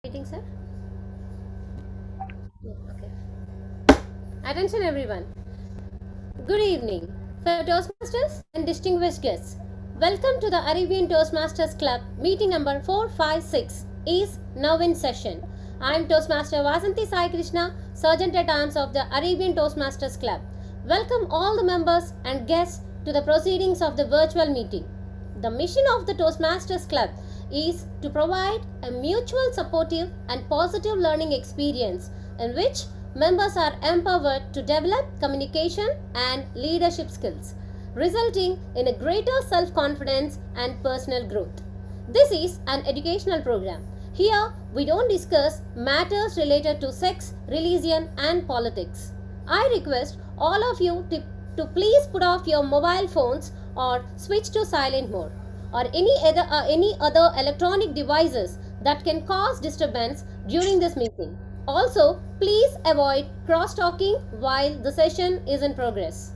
Meeting, sir? Yeah, okay. Attention, everyone. Good evening. For Toastmasters and distinguished guests, welcome to the Arabian Toastmasters Club meeting number 456 is now in session. I am Toastmaster Vasanthi Sai Krishna, Sergeant at Arms of the Arabian Toastmasters Club. Welcome all the members and guests to the proceedings of the virtual meeting. The mission of the Toastmasters Club is to provide a mutual supportive and positive learning experience in which members are empowered to develop communication and leadership skills, resulting in a greater self confidence and personal growth. This is an educational program. Here, we don't discuss matters related to sex, religion, and politics. I request all of you to please put off your mobile phones or switch to silent mode or any other electronic devices that can cause disturbance during this meeting. Also, please avoid cross talking while the session is in progress.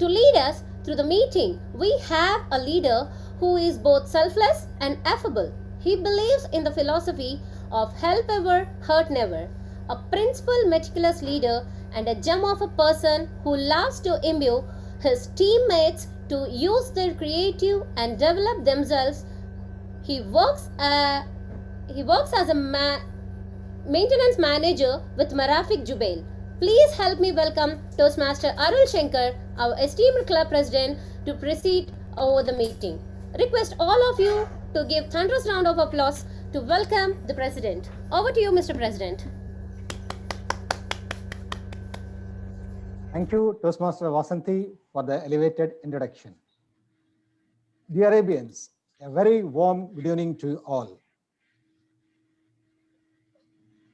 To lead us through the meeting, we have a leader who is both selfless and affable. He believes in the philosophy of help ever, hurt never. A principled, meticulous leader and a gem of a person who loves to imbue his teammates to use their creative and develop themselves. He works, as a maintenance manager with Marafik Jubail. Please help me welcome Toastmaster Arul Shankar, our esteemed club president, to proceed over the meeting. Request all of you to give thunderous round of applause to welcome the president. Over to you, Mr. President. Thank you, Toastmaster Vasanthi, for the elevated introduction. Dear Arabians, a very warm good evening to all.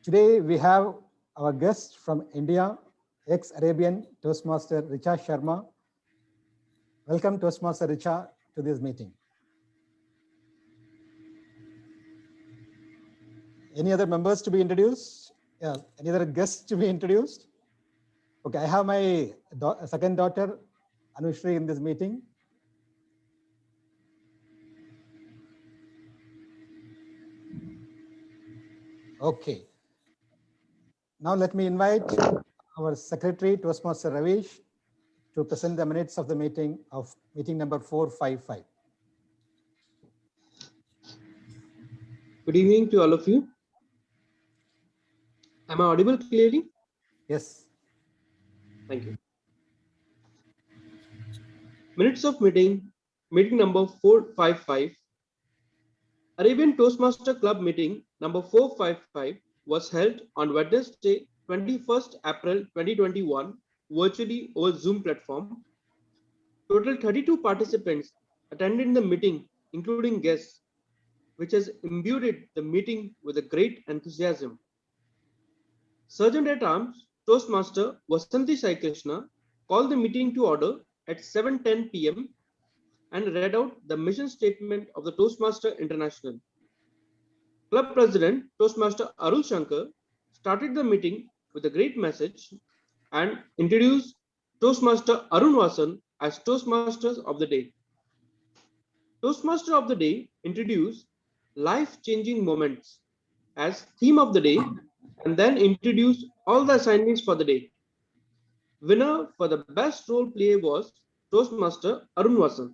Today we have our guest from India, ex-Arabian Toastmaster Richa Sharma. Welcome, Toastmaster Richa, to this meeting. Any other members to be introduced? Yeah, any other guests to be introduced? Okay, I have my second daughter, Anushri, in this meeting. Okay. Now let me invite our secretary, Toastmaster Ravish, to present the minutes of the meeting number 455. Good evening to all of you. Am I audible clearly? Yes. Thank you. Minutes of meeting number 455. Arabian Toastmaster Club meeting number 455 was held on Wednesday, 21st April 2021, virtually over Zoom platform. Total 32 participants attended the meeting, including guests, which has imbued the meeting with a great enthusiasm. Sergeant at Arms, Toastmaster Vasanthi Sai Krishna, called the meeting to order at 7:10 p.m. and read out the mission statement of the Toastmaster International. Club President Toastmaster Arul Shankar started the meeting with a great message and introduced Toastmaster Arun Vasan as Toastmasters of the Day. Toastmaster of the Day introduced life-changing moments as theme of the day and then introduced all the assignees for the day. Winner for the best role play was Toastmaster Arun Vasan.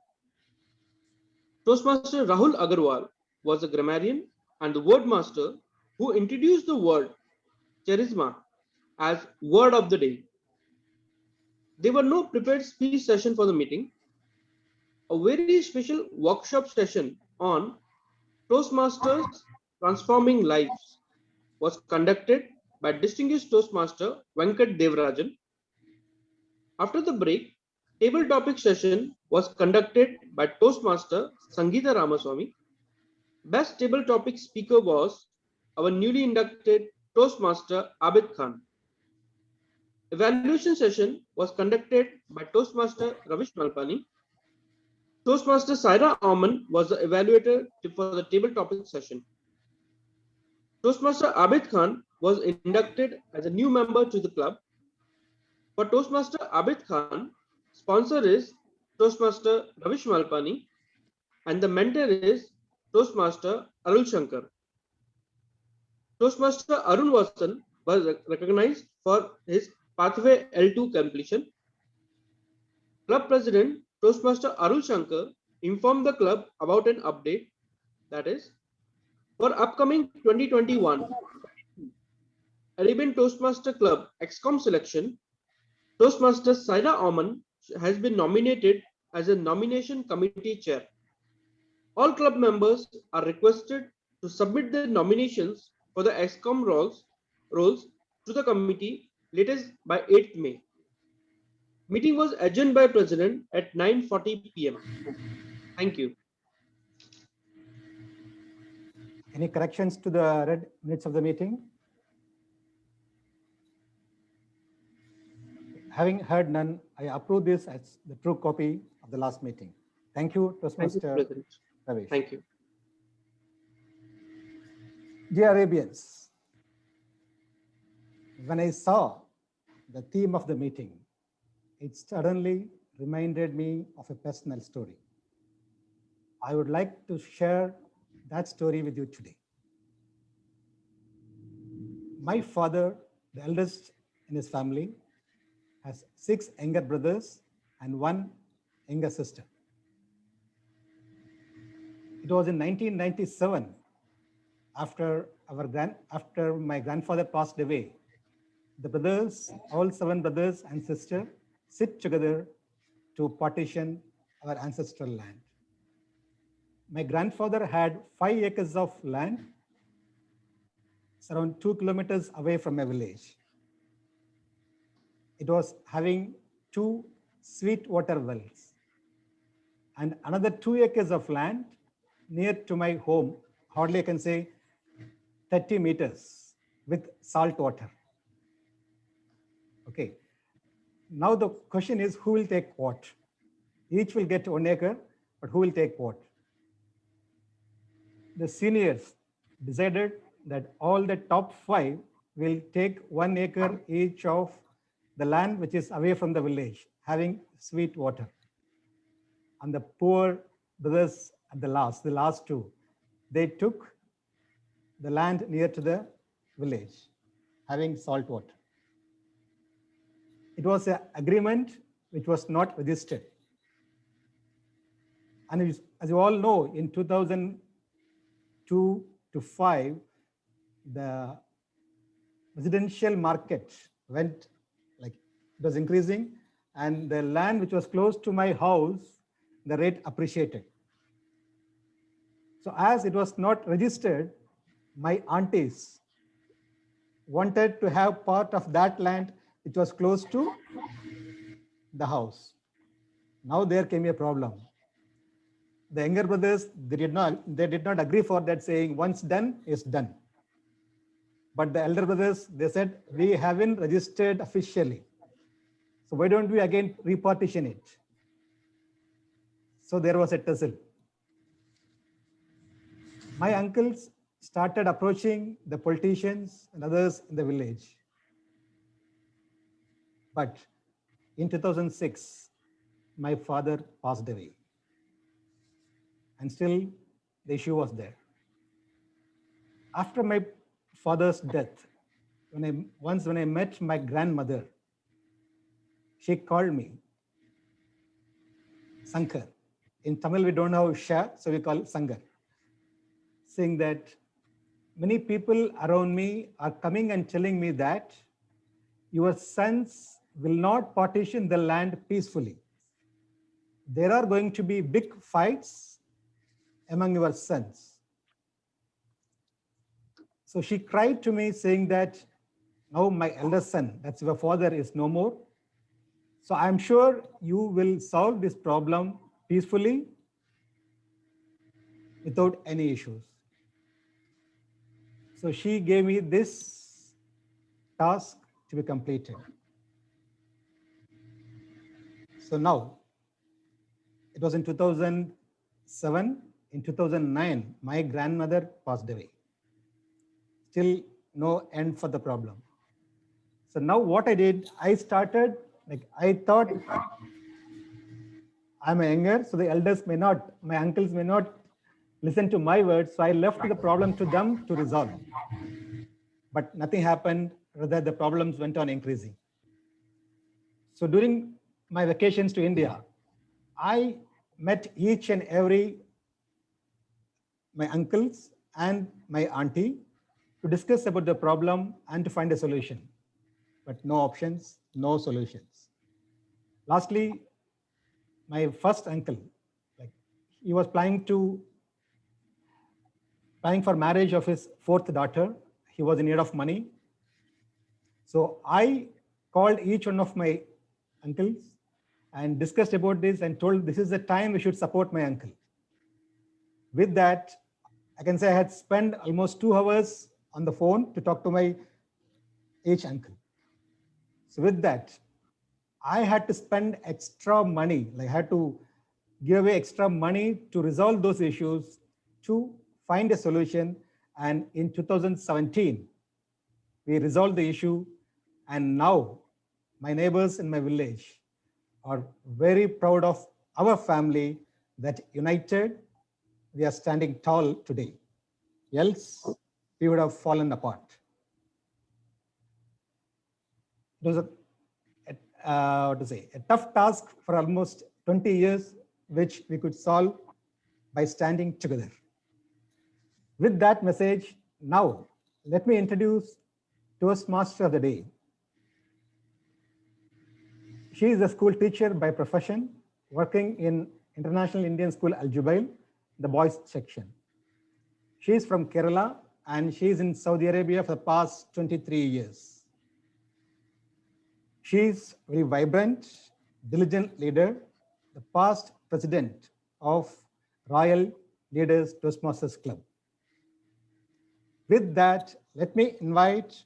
Toastmaster Rahul Agarwal was a grammarian and the word master who introduced the word charisma as word of the day. There were no prepared speech session for the meeting. A very special workshop session on Toastmasters Transforming Lives was conducted by distinguished Toastmaster Venkat Devarajan. After the break, table topic session was conducted by Toastmaster Sangeeta Ramaswamy. Best table topic speaker was our newly inducted Toastmaster Abid Khan. Evaluation session was conducted by Toastmaster Ravish Malpani. Toastmaster Saira Auman was the evaluator for the table topic session. Toastmaster Abid Khan was inducted as a new member to the club. For Toastmaster Abid Khan, sponsor is Toastmaster Ravish Malpani and the mentor is Toastmaster Arul Shankar. Toastmaster Arun Vasan was recognized for his pathway L2 completion. Club President Toastmaster Arul Shankar informed the club about an update, that is, for upcoming 2021 Arabian Toastmaster Club XCOM selection, Toastmaster Saida Oman has been nominated as a nomination committee chair. All club members are requested to submit their nominations for the XCOM roles to the committee latest by 8th May. Meeting was adjourned by President at 9:40 p.m. Thank you. Any corrections to the read minutes of the meeting? Having heard none, I approve this as the true copy of the last meeting. Thank you, Thank you, Toastmaster President. Ravish. Thank you. Dear Arabians, when I saw the theme of the meeting, it suddenly reminded me of a personal story. I would like to share that story with you today. My father, the eldest in his family, has 6 younger brothers and 1 younger sister. It was in 1997, after my grandfather passed away, the brothers, all 7 brothers and sister, sit together to partition our ancestral land. My grandfather had 5 acres of land. It's around 2 kilometers away from a village. It was having 2 sweet water wells and another 2 acres of land near to my home, hardly I can say 30 meters with salt water. Okay. Now the question is, who will take what? Each will get 1 acre, but who will take what? The seniors decided that all the top 5 will take 1 acre each of the land which is away from the village, having sweet water. And the poor brothers at the last 2, they took the land near to the village, having salt water. It was an agreement which was not registered. And as you all know, in 2002 to 5, the residential market went like it was increasing, and the land which was close to my house, the rate appreciated. So as it was not registered, my aunties wanted to have part of that land which was close to the house. Now there came a problem. The younger brothers, they did not agree for that, saying once done is done. But the elder brothers, they said, we haven't registered officially. So why don't we again repartition it? So there was a tussle. My uncles started approaching the politicians and others in the village. But in 2006, my father passed away. And still the issue was there. After my father's death, when I met my grandmother, she called me Sankar. In Tamil, we don't know Sha, so we call it Sankar. Saying that many people around me are coming and telling me that your sons will not partition the land peacefully. There are going to be big fights among your sons. So she cried to me saying that now my eldest son, that's your father, is no more. So I'm sure you will solve this problem peacefully without any issues. So she gave me this task to be completed. So now, it was in 2007, in 2009, my grandmother passed away. Still no end for the problem. So now what I did, I started, I thought I'm younger, so the elders may not, my uncles may not listen to my words. So I left the problem to them to resolve. but nothing happened. Rather, the problems went on increasing. So during my vacations to India, I met each and every my uncles and my auntie to discuss about the problem and to find a solution, but no options, no solutions. Lastly, my first uncle, like he was planning for marriage of his fourth daughter. He was in need of money. So I called each one of my uncles and discussed about this and told this is the time we should support my uncle. With that, I can say I had spent almost 2 hours on the phone to talk to my each uncle. So with that, I had to spend extra money, like I had to give away extra money to resolve those issues, to find a solution. And in 2017, we resolved the issue. And now my neighbors in my village are very proud of our family that united, we are standing tall today. Else, we would have fallen apart. It was a tough task for almost 20 years, which we could solve by standing together. With that message, now let me introduce Toastmaster of the Day. She is a school teacher by profession, working in International Indian School Al Jubail, the boys section. She is from Kerala and she is in Saudi Arabia for the past 23 years. She is very vibrant, diligent leader, the past president of Royal Leaders Toastmasters Club. With that, let me invite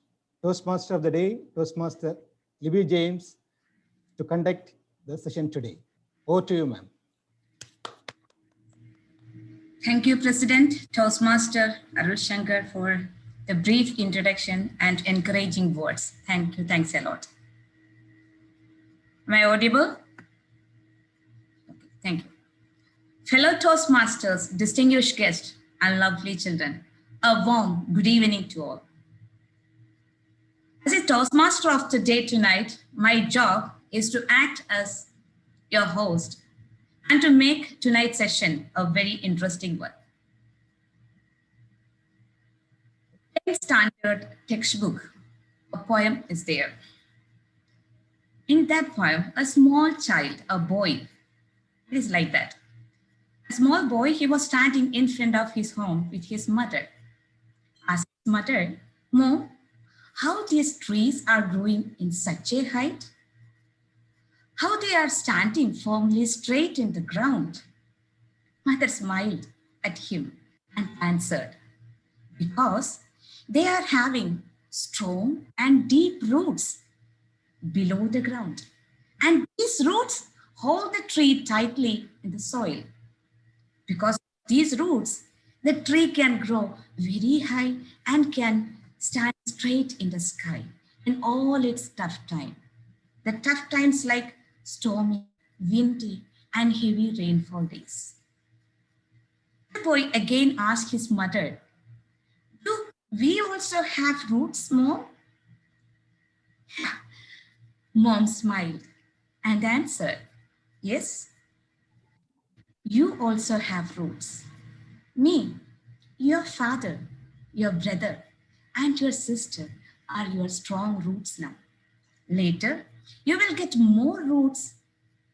Toastmaster of the Day, Toastmaster Libby James, to conduct the session today. Over to you, ma'am. Thank you, President Toastmaster Arul Shankar, for the brief introduction and encouraging words. Thank you. Thanks a lot. Am I audible? Okay, thank you. Fellow Toastmasters, distinguished guests, and lovely children, a warm good evening to all. As a Toastmaster of today tonight, my job is to act as your host and to make tonight's session a very interesting one. 10th standard textbook, a poem is there. In that poem, a small child, a boy, it is like that. A small boy, he was standing in front of his home with his mother. Asked his mother, "Mom, how these trees are growing in such a height? How they are standing firmly straight in the ground?" Mother smiled at him and answered, "Because they are having strong and deep roots below the ground. And these roots hold the tree tightly in the soil. Because of these roots, the tree can grow very high and can stand straight in the sky in all its tough time. The tough times like stormy, windy, and heavy rainfall days." The boy again asked his mother, "Do we also have roots, Mom?" Mom smiled and answered, "Yes, you also have roots. Me, your father, your brother, and your sister are your strong roots now. Later, you will get more roots,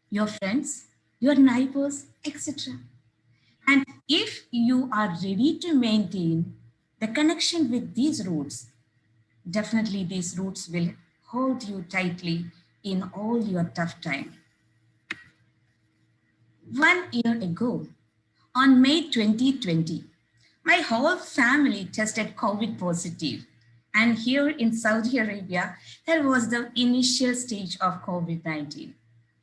your friends, your neighbors, etc. And if you are ready to maintain the connection with these roots, definitely these roots will hold you tightly in all your tough time." 1 year ago, on May 2020, my whole family tested COVID positive. And here in Saudi Arabia, that was the initial stage of COVID-19.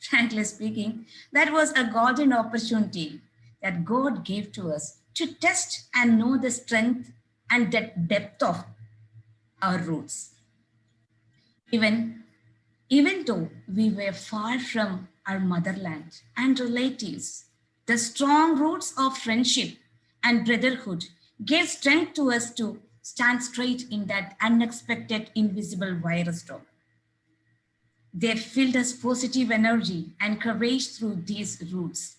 Frankly speaking, that was a golden opportunity that God gave to us to test and know the strength and the depth of our roots. Even though we were far from our motherland and relatives, the strong roots of friendship and brotherhood gave strength to us to stand straight in that unexpected invisible virus storm. They filled us positive energy and courage through these roots.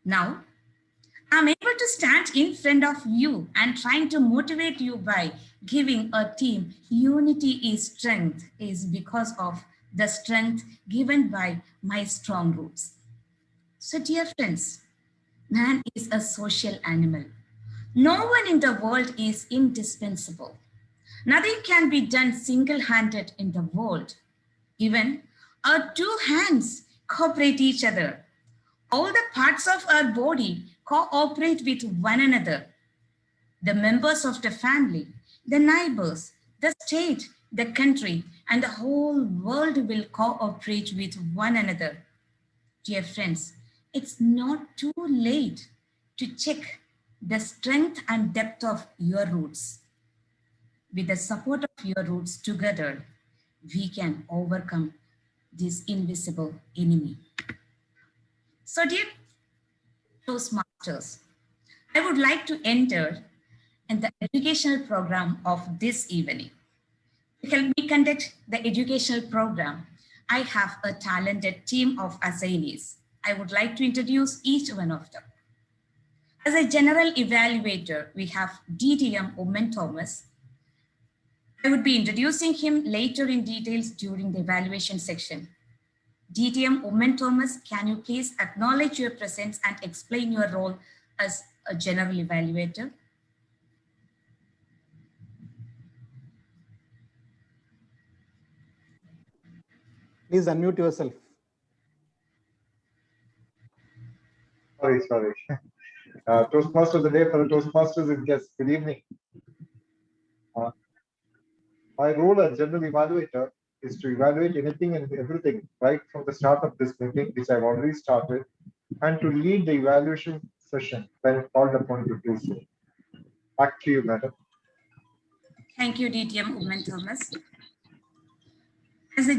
Now, I'm able to stand in front of you and trying to motivate you by giving a team unity is strength is because of the strength given by my strong roots. So dear friends, man is a social animal. No one in the world is indispensable. Nothing can be done single-handed in the world. Even our two hands cooperate each other. All the parts of our body cooperate with one another. The members of the family, the neighbors, the state, the country, and the whole world will cooperate with one another. Dear friends, it's not too late to check the strength and depth of your roots. With the support of your roots together, we can overcome this invisible enemy. So dear Toastmasters, I would like to enter in the educational program of this evening. To help me conduct the educational program, I have a talented team of assignees. I would like to introduce each one of them. As a general evaluator, we have DTM Omen Thomas. I would be introducing him later in details during the evaluation section. DTM Omen Thomas, can you please acknowledge your presence and explain your role as a general evaluator? Please unmute yourself. Sorry. Toastmaster of the day for the Toastmasters and guests. Good evening. My role as general evaluator is to evaluate anything and everything right from the start of this meeting, which I've already started, and to lead the evaluation session when called upon to do so. Back to you, madam. Thank you, DTM Omen Thomas. As a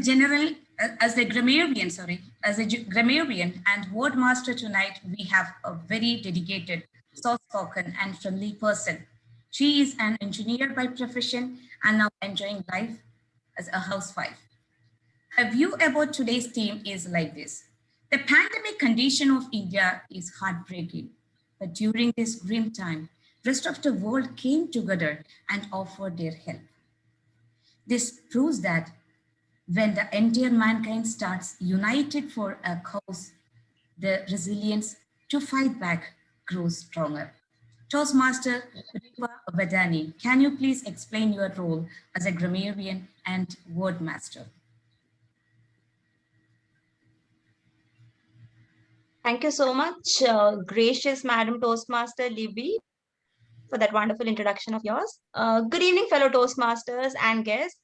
grammarian and word master tonight, we have a very dedicated, soft-spoken and friendly person. She is an engineer by profession and now enjoying life as a housewife. A view about today's theme is like this. The pandemic condition of India is heartbreaking, but during this grim time, rest of the world came together and offered their help. This proves that when the entire mankind starts united for a cause, the resilience to fight back grows stronger. Toastmaster Riva Vadani, can you please explain your role as a grammarian and word master? Thank you so much, gracious Madam Toastmaster Libby, for that wonderful introduction of yours. Good evening, fellow Toastmasters and guests.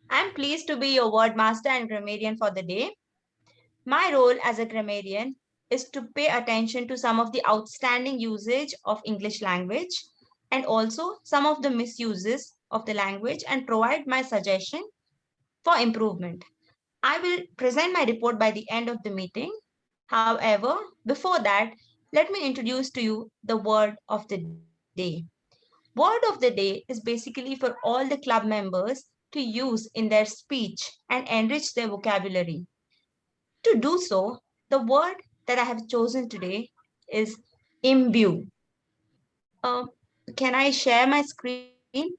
I'm pleased to be your word master and grammarian for the day. My role as a grammarian is to pay attention to some of the outstanding usage of English language and also some of the misuses of the language and provide my suggestion for improvement. I will present my report by the end of the meeting. However, before that, let me introduce to you the word of the day. Word of the day is basically for all the club members to use in their speech and enrich their vocabulary. To do so, the word that I have chosen today is imbue. Can I share my screen?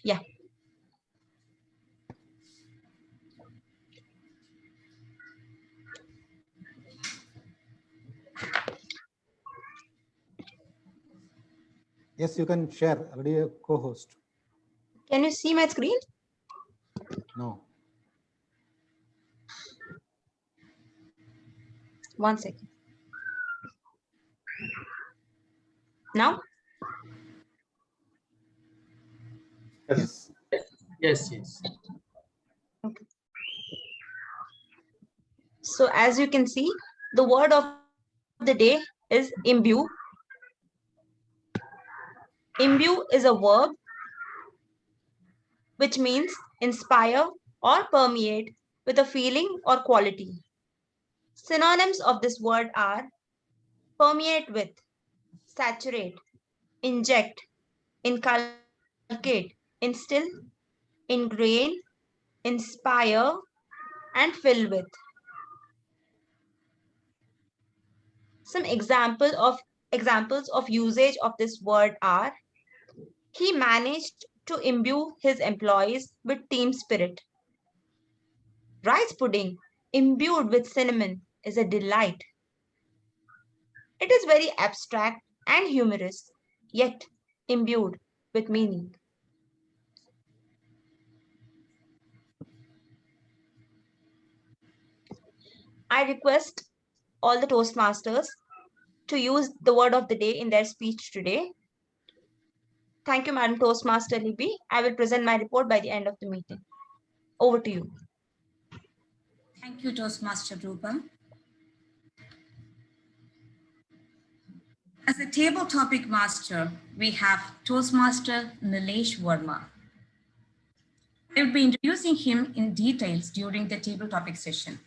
Yeah. Yes, you can share. Already a co-host. Can you see my screen? No. One second. Now? Yes. Yes. Okay. So as you can see, the word of the day is imbue. Imbue is a verb which means inspire or permeate with a feeling or quality. Synonyms of this word are permeate with, saturate, inject, inculcate, instill, ingrain, inspire, and fill with. Some examples of usage of this word are: he managed to imbue his employees with team spirit. Rice pudding imbued with cinnamon is a delight. It is very abstract and humorous, yet imbued with meaning. I request all the Toastmasters to use the word of the day in their speech today. Thank you, Madam Toastmaster Libby. I will present my report by the end of the meeting. Over to you. Thank you, Toastmaster Rupa. As a table topic master, we have Toastmaster Nilesh Verma. I will be introducing him in details during the table topic session.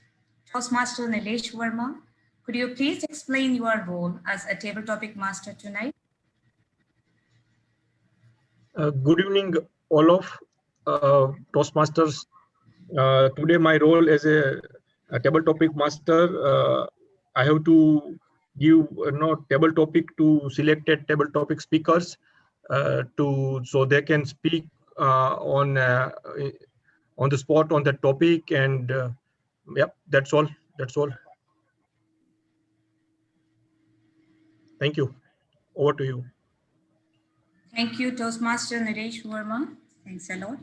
Toastmaster Nilesh Verma, could you please explain your role as a table topic master tonight? Good evening, all of Toastmasters. Today, my role as a table topic master, I have to give table topic to selected table topic speakers so they can speak on the spot on that topic, and yep, that's all. That's all. Thank you. Over to you. Thank you, Toastmaster Nilesh Verma. Thanks a lot.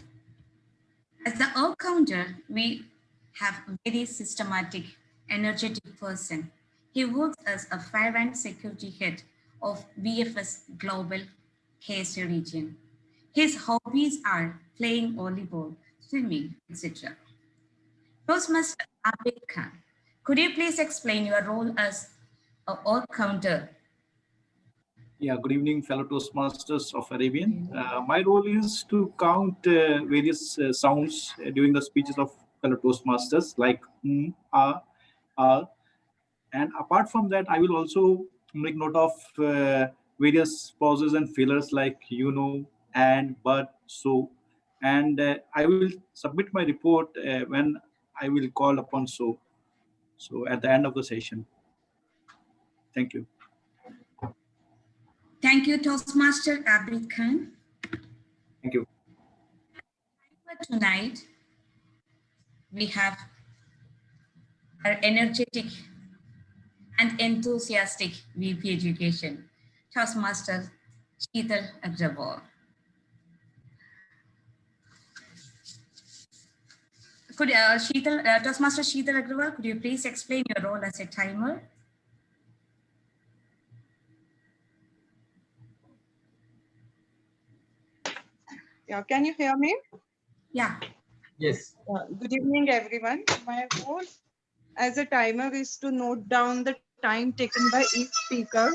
As the org counter, we have a very systematic, energetic person. He works as a fire and security head of VFS Global KSA region. His hobbies are playing volleyball, swimming, etc. Toastmaster Abid Khan, could you please explain your role as an org counter? Yeah, good evening, fellow Toastmasters of Arabian. My role is to count various sounds during the speeches of fellow Toastmasters, like and apart from that, I will also make note of various pauses and fillers like and, but, so, and I will submit my report when I will call upon so at the end of the session. Thank you. Thank you, Toastmaster Abid Khan. Thank you. Tonight, we have our energetic and enthusiastic VP Education, Toastmaster Sheetal Agrawal. Could Toastmaster Sheetal Agrawal, could you please explain your role as a timer? Yeah, can you hear me? Yeah. Yes. Good evening, everyone. My role as a timer is to note down the time taken by each speaker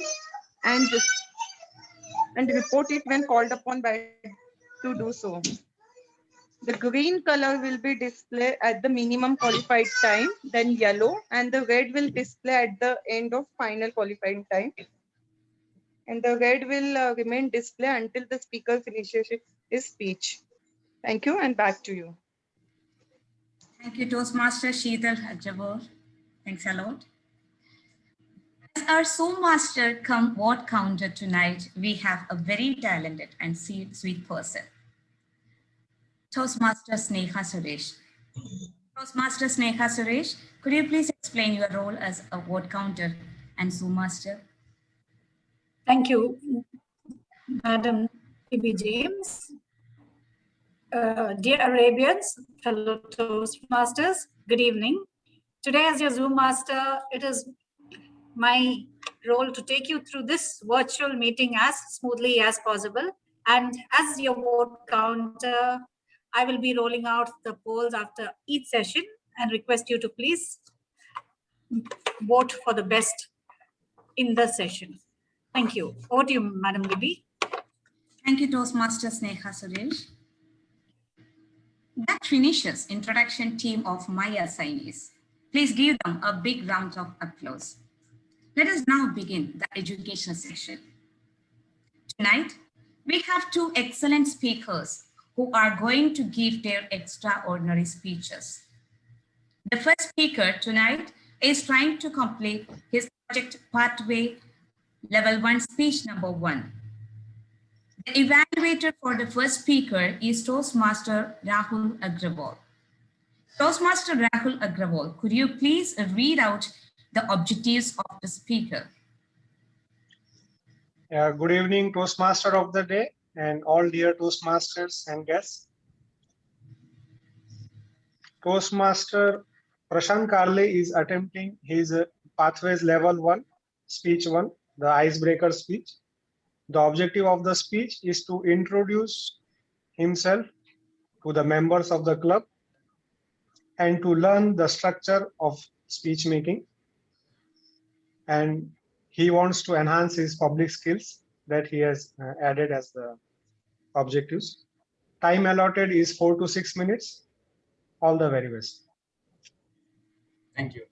and report it when called upon to do so. The green color will be displayed at the minimum qualified time, then yellow, and the red will display at the end of final qualifying time. And the red will remain display until the speaker finishes his speech. Thank you, and back to you. Thank you, Toastmaster Sheetal Agrawal. Thanks a lot. As our Master come word counter tonight, we have a very talented and sweet person, Toastmaster Sneha Suresh. Toastmaster Sneha Suresh, could you please explain your role as a word counter and Master? Thank you, Madam Libby James. Dear Arabians, fellow Toastmasters, good evening. Today as your Zoom Master, it is my role to take you through this virtual meeting as smoothly as possible. And as your vote counter, I will be rolling out the polls after each session and request you to please vote for the best in the session. Thank you. Over to you, Madam Libby. Thank you, Toastmaster Sneha Suresh. That finishes introduction team of my assignees. Please give them a big round of applause. Let us now begin the educational section. Tonight, We have two excellent speakers who are going to give their extraordinary speeches. The first speaker tonight is trying to complete his project pathway level 1 speech number 1. The evaluator for the first speaker is Toastmaster Rahul Agrawal. Toastmaster Rahul Agrawal, could you please read out the objectives of the speaker? Good evening, Toastmaster of the day and all dear Toastmasters and guests. Toastmaster Prashant Karle is attempting his Pathways Level 1, Speech 1, the icebreaker speech. The objective of the speech is to introduce himself to the members of the club and to learn the structure of speech making. And he wants to enhance his public skills that he has added as the objectives. Time allotted is 4 to 6 minutes. All the very best. Thank you.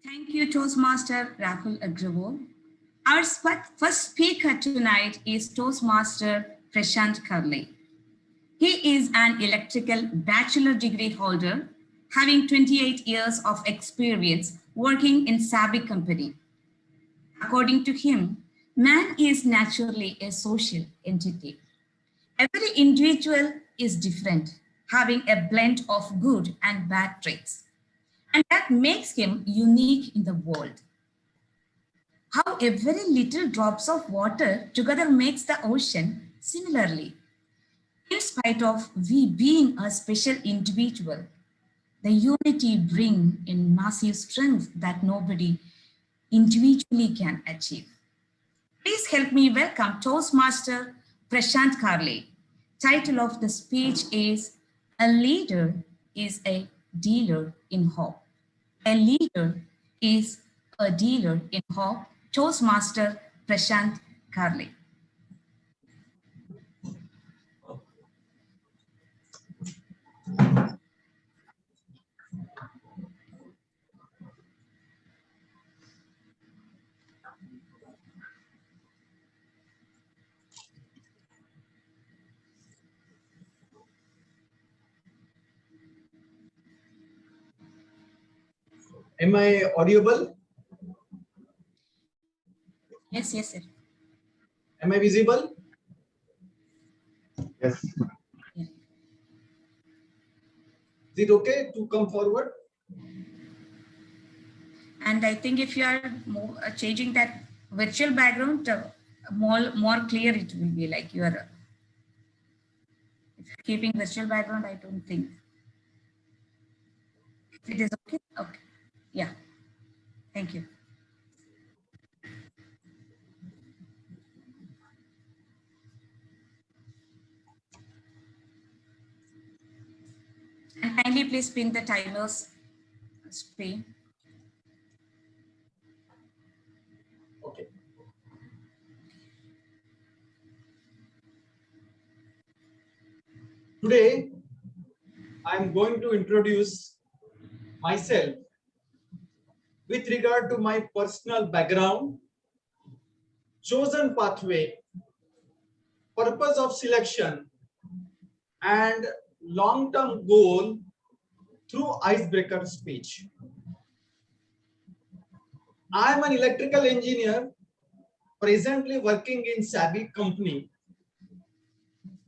Thank you, Toastmaster Rahul Agrawal. Our first speaker tonight is Toastmaster Prashant Karle. He is an electrical bachelor degree holder, having 28 years of experience working in SABIC company. According to him, man is naturally a social entity. Every individual is different, having a blend of good and bad traits, and that makes him unique in the world. How every little drops of water together makes the ocean, similarly. In spite of we being a special individual, the unity brings in massive strength that nobody individually can achieve. Please help me welcome Toastmaster Prashant Karle. Title of the speech is A Leader is a Dealer in Hope. A leader is a dealer in hope. Toastmaster Prashant Karle. Am I audible? Yes, sir. Am I visible? Yes. Is it okay to come forward? And I think if you are changing that virtual background, more clear it will be, like you are if you're keeping virtual background, I don't think. It is okay? Okay. Yeah. Thank you. And kindly please pin the timer's screen. Okay. Today, I'm going to introduce myself with regard to my personal background, chosen pathway, purpose of selection, and long-term goal through icebreaker speech. I am an electrical engineer presently working in SABIC company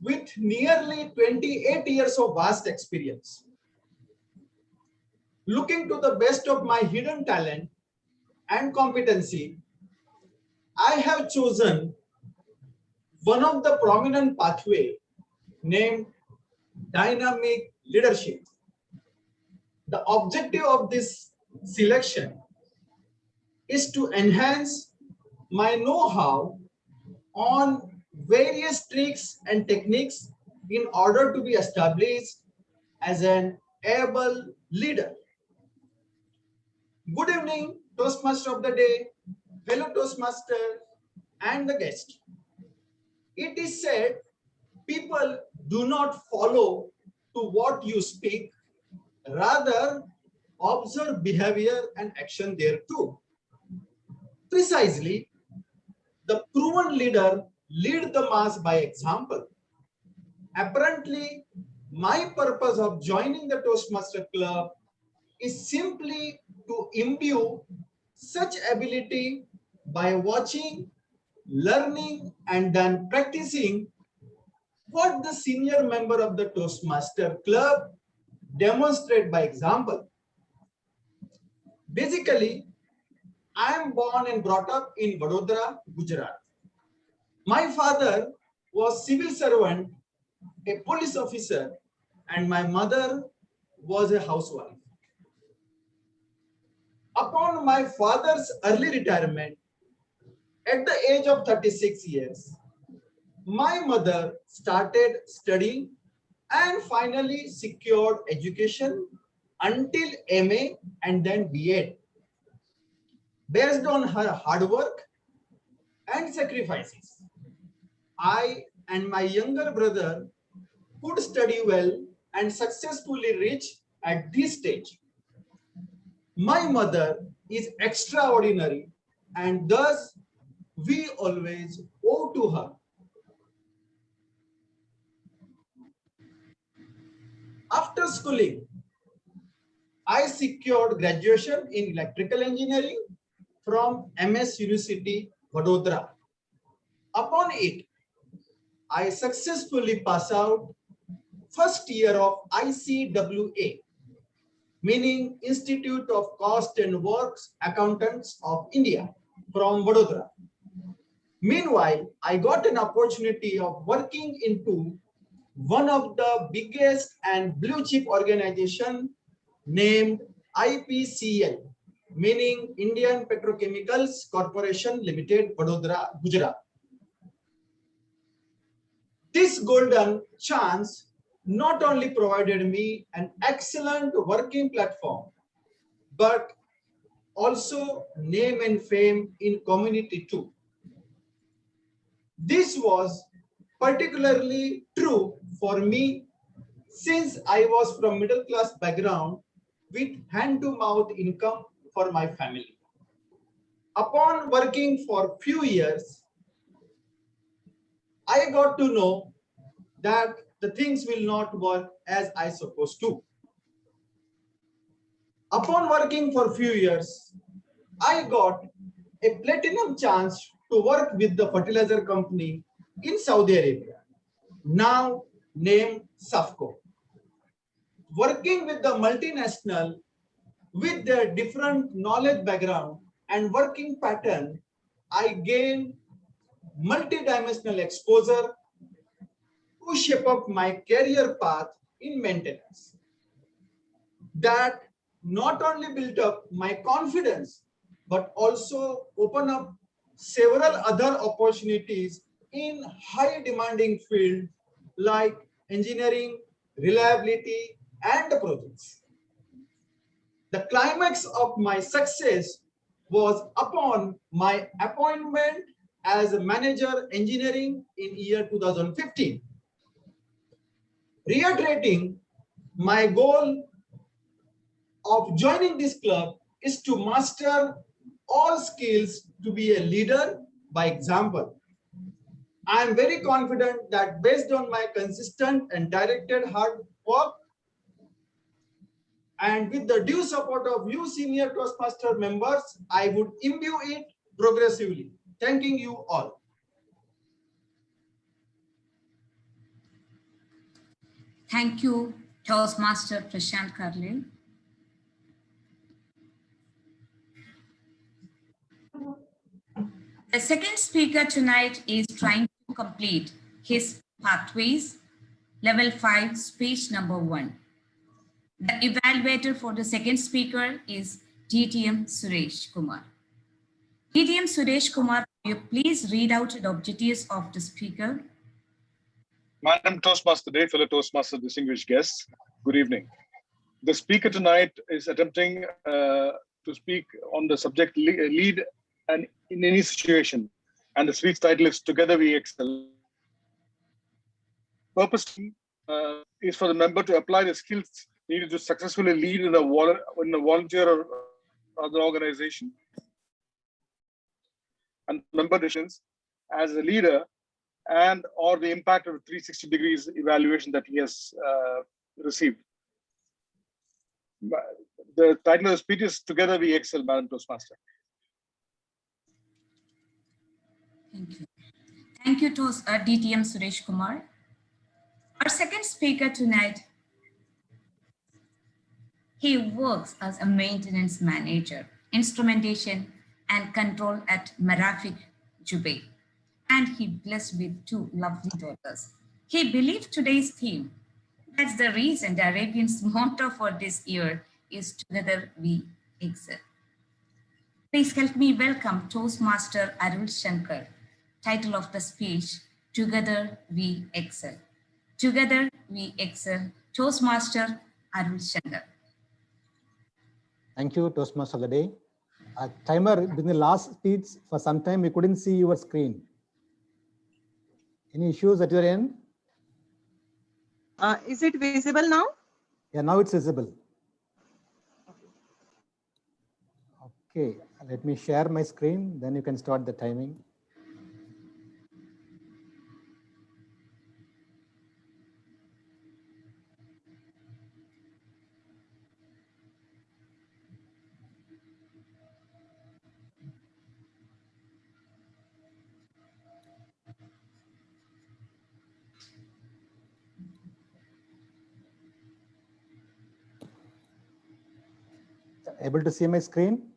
with nearly 28 years of vast experience. Looking to the best of my hidden talent and competency, I have chosen one of the prominent pathway named dynamic leadership. The objective of this selection is to enhance my know-how on various tricks and techniques in order to be established as an able leader. Good evening, Toastmaster of the day, fellow Toastmaster, and the guest. It is said people do not follow to what you speak, rather observe behavior and action there too. Precisely, the proven leader lead the mass by example. Apparently, my purpose of joining the Toastmaster Club is simply to imbue such ability by watching, learning, and then practicing what the senior member of the Toastmaster Club demonstrate by example. Basically, I am born and brought up in Vadodara, Gujarat. My father was civil servant, a police officer, and my mother was a housewife. Upon my father's early retirement, at the age of 36 years, my mother started studying and finally secured education until MA and then B.Ed. Based on her hard work and sacrifices, I and my younger brother could study well and successfully reach at this stage. My mother is extraordinary, and thus we always owe to her. After schooling, I secured graduation in electrical engineering from MS University, Vadodara. Upon it, I successfully passed out first year of ICWA, meaning Institute of Cost and Works Accountants of India, from Vadodara. Meanwhile, I got an opportunity of working into one of the biggest and blue chip organization named IPCL, meaning Indian Petrochemicals Corporation Limited, Vadodara, Gujarat. This golden chance not only provided me an excellent working platform, but also name and fame in community too. This was particularly true for me since I was from middle class background with hand-to-mouth income for my family. Upon working for few years, I got to know that the things will not work as I supposed to. Upon working for few years, I got a platinum chance to work with the fertilizer company in Saudi Arabia, now named SAFCO. Working with the multinational with their different knowledge background and working pattern, I gained multidimensional exposure to shape up my career path in maintenance. That not only built up my confidence, but also open up several other opportunities in high demanding fields like engineering, reliability, and projects. The climax of my success was upon my appointment as a manager engineering in year 2015. Reiterating, my goal of joining this club is to master all skills to be a leader by example. I am very confident that based on my consistent and directed hard work, and with the due support of you senior Toastmaster members, I would imbue it progressively. Thanking you all. Thank you, Toastmaster Prashant Karle. The second speaker tonight is trying to complete his pathways, level 5, speech number 1. The evaluator for the second speaker is DTM Suresh Kumar. DTM Suresh Kumar, will you please read out the objectives of the speaker? Madam Toastmaster Day, fellow Toastmasters, distinguished guests, good evening. The speaker tonight is attempting to speak on the subject lead and in any situation, and the speech title is Together We Excel. Purpose is for the member to apply the skills needed to successfully lead in a volunteer or other organization. And member decisions as a leader and or the impact of 360 degrees evaluation that he has received. The title of the speech is Together We Excel, Madam Toastmaster. Thank you. Thank you to DTM Suresh Kumar. Our second speaker tonight, he works as a maintenance manager, instrumentation and control at Marafiq Jubail, and he blessed with 2 lovely daughters. He believed today's theme. That's the reason the Arabians' motto for this year is Together We Excel. Please help me welcome Toastmaster Arul Shankar. Title of the speech, Together We Excel. Together We Excel. Toastmaster Arul Shankar. Thank you, Toastmaster of the day. Timer, in the last speech, for some time we couldn't see your screen. Any issues at your end? Is it visible now? Yeah, now it's visible. Okay, let me share my screen, then you can start the timing. Able to see my screen?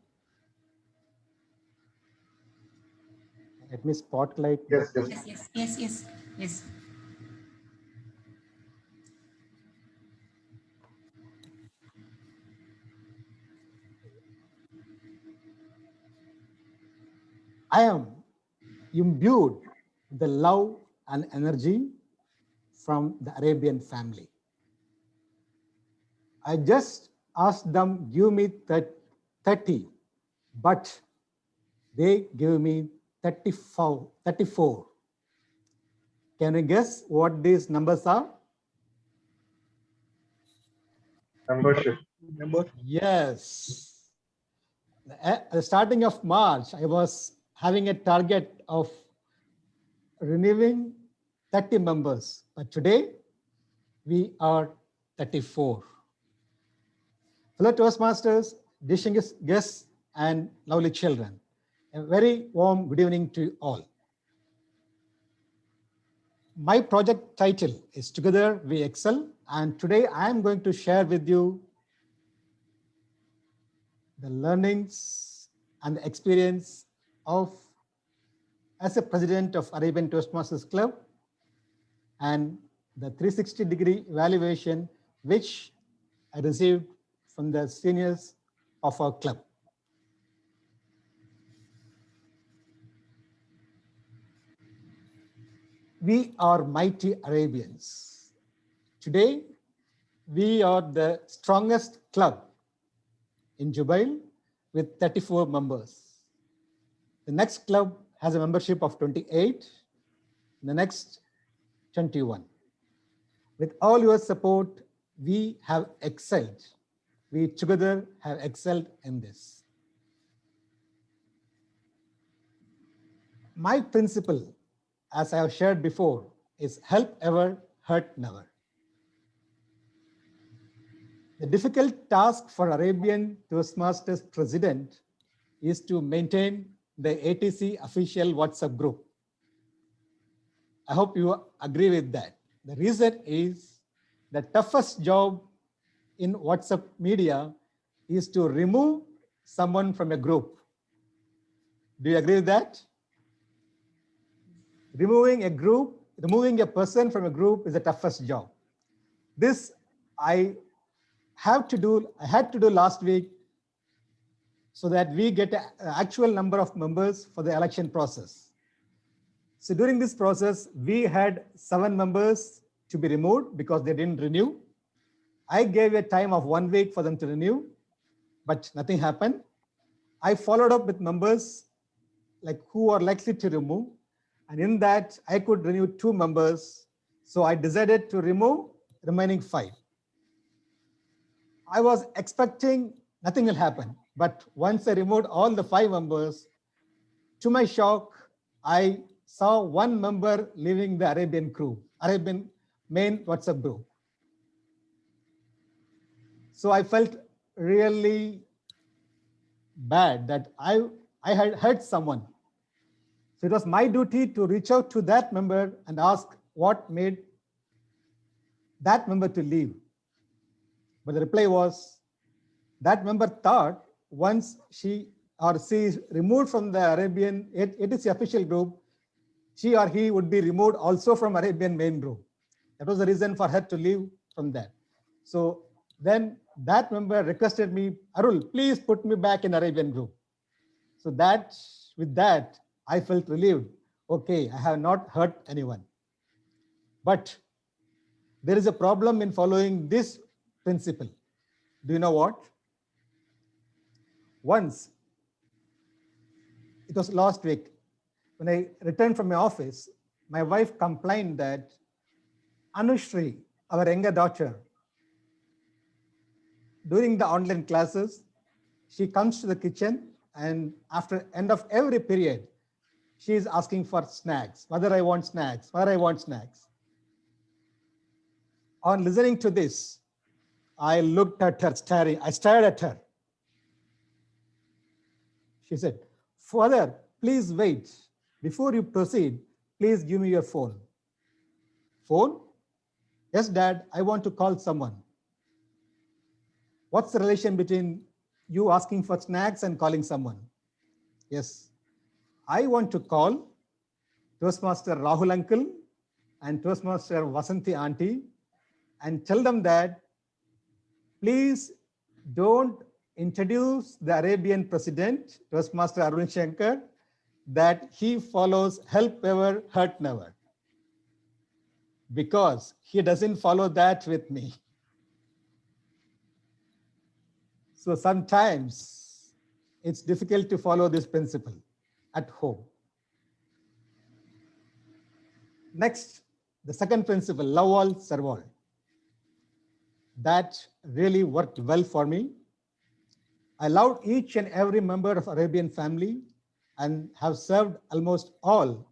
Let me spotlight. Yes, yes. Yes, yes, yes, yes, yes. I am imbued with the love and energy from the Arabian family. I just asked them, give me 30, but they gave me 34. Can you guess what these numbers are? Membership. Yes. At the starting of March, I was having a target of renewing 30 members, but today we are 34. Fellow Toastmasters, distinguished guests, and lovely children, a very warm good evening to you all. My project title is Together We Excel, and today I am going to share with you the learnings and the experience of as a president of Arabian Toastmasters Club and the 360-degree evaluation which I received from the seniors of our club. We are mighty Arabians. Today, we are the strongest club in Jubail with 34 members. The next club has a membership of 28, the next 21. With all your support, we have excelled. We together have excelled in this. My principle, as I have shared before, is help ever, hurt never. The difficult task for Arabian Toastmasters president is to maintain the ATC official WhatsApp group. I hope you agree with that. The reason is the toughest job in WhatsApp media is to remove someone from a group. Do you agree with that? Removing a person from a group is the toughest job. This I had to do last week so that we get an actual number of members for the election process. So during this process, we had 7 members to be removed because they didn't renew. I gave a time of 1 week for them to renew, but nothing happened. I followed up with members like who are likely to remove. And in that, I could renew 2 members. So I decided to remove remaining 5. I was expecting nothing will happen. But once I removed all the 5 members, to my shock, I saw one member leaving the Arabian main WhatsApp group. So I felt really bad that I had hurt someone. So it was my duty to reach out to that member and ask what made that member to leave. But the reply was, that member thought once she is removed from the Arabian ATC official group, she or he would be removed also from Arabian main group. That was the reason for her to leave from that. So then that member requested me, Arul, please put me back in Arabian group. So with that, I felt relieved. Okay, I have not hurt anyone. But there is a problem in following this principle. Do you know what? Once, it was last week, when I returned from my office, my wife complained that Anushri, our younger daughter, during the online classes, she comes to the kitchen and after end of every period, she is asking for snacks, whether I want snacks, whether I want snacks. On listening to this, I looked at her staring, I stared at her. She said, Father, please wait. Before you proceed, please give me your phone. Phone? Yes, Dad, I want to call someone. What's the relation between you asking for snacks and calling someone? Yes, I want to call Toastmaster Rahul uncle and Toastmaster Vasanti auntie and tell them that please don't introduce the Arabian president, Toastmaster Arun Shankar, that he follows help ever, hurt never. Because he doesn't follow that with me. So sometimes it's difficult to follow this principle at home. Next, the second principle, love all, serve all. That really worked well for me. I loved each and every member of Arabian family and have served almost all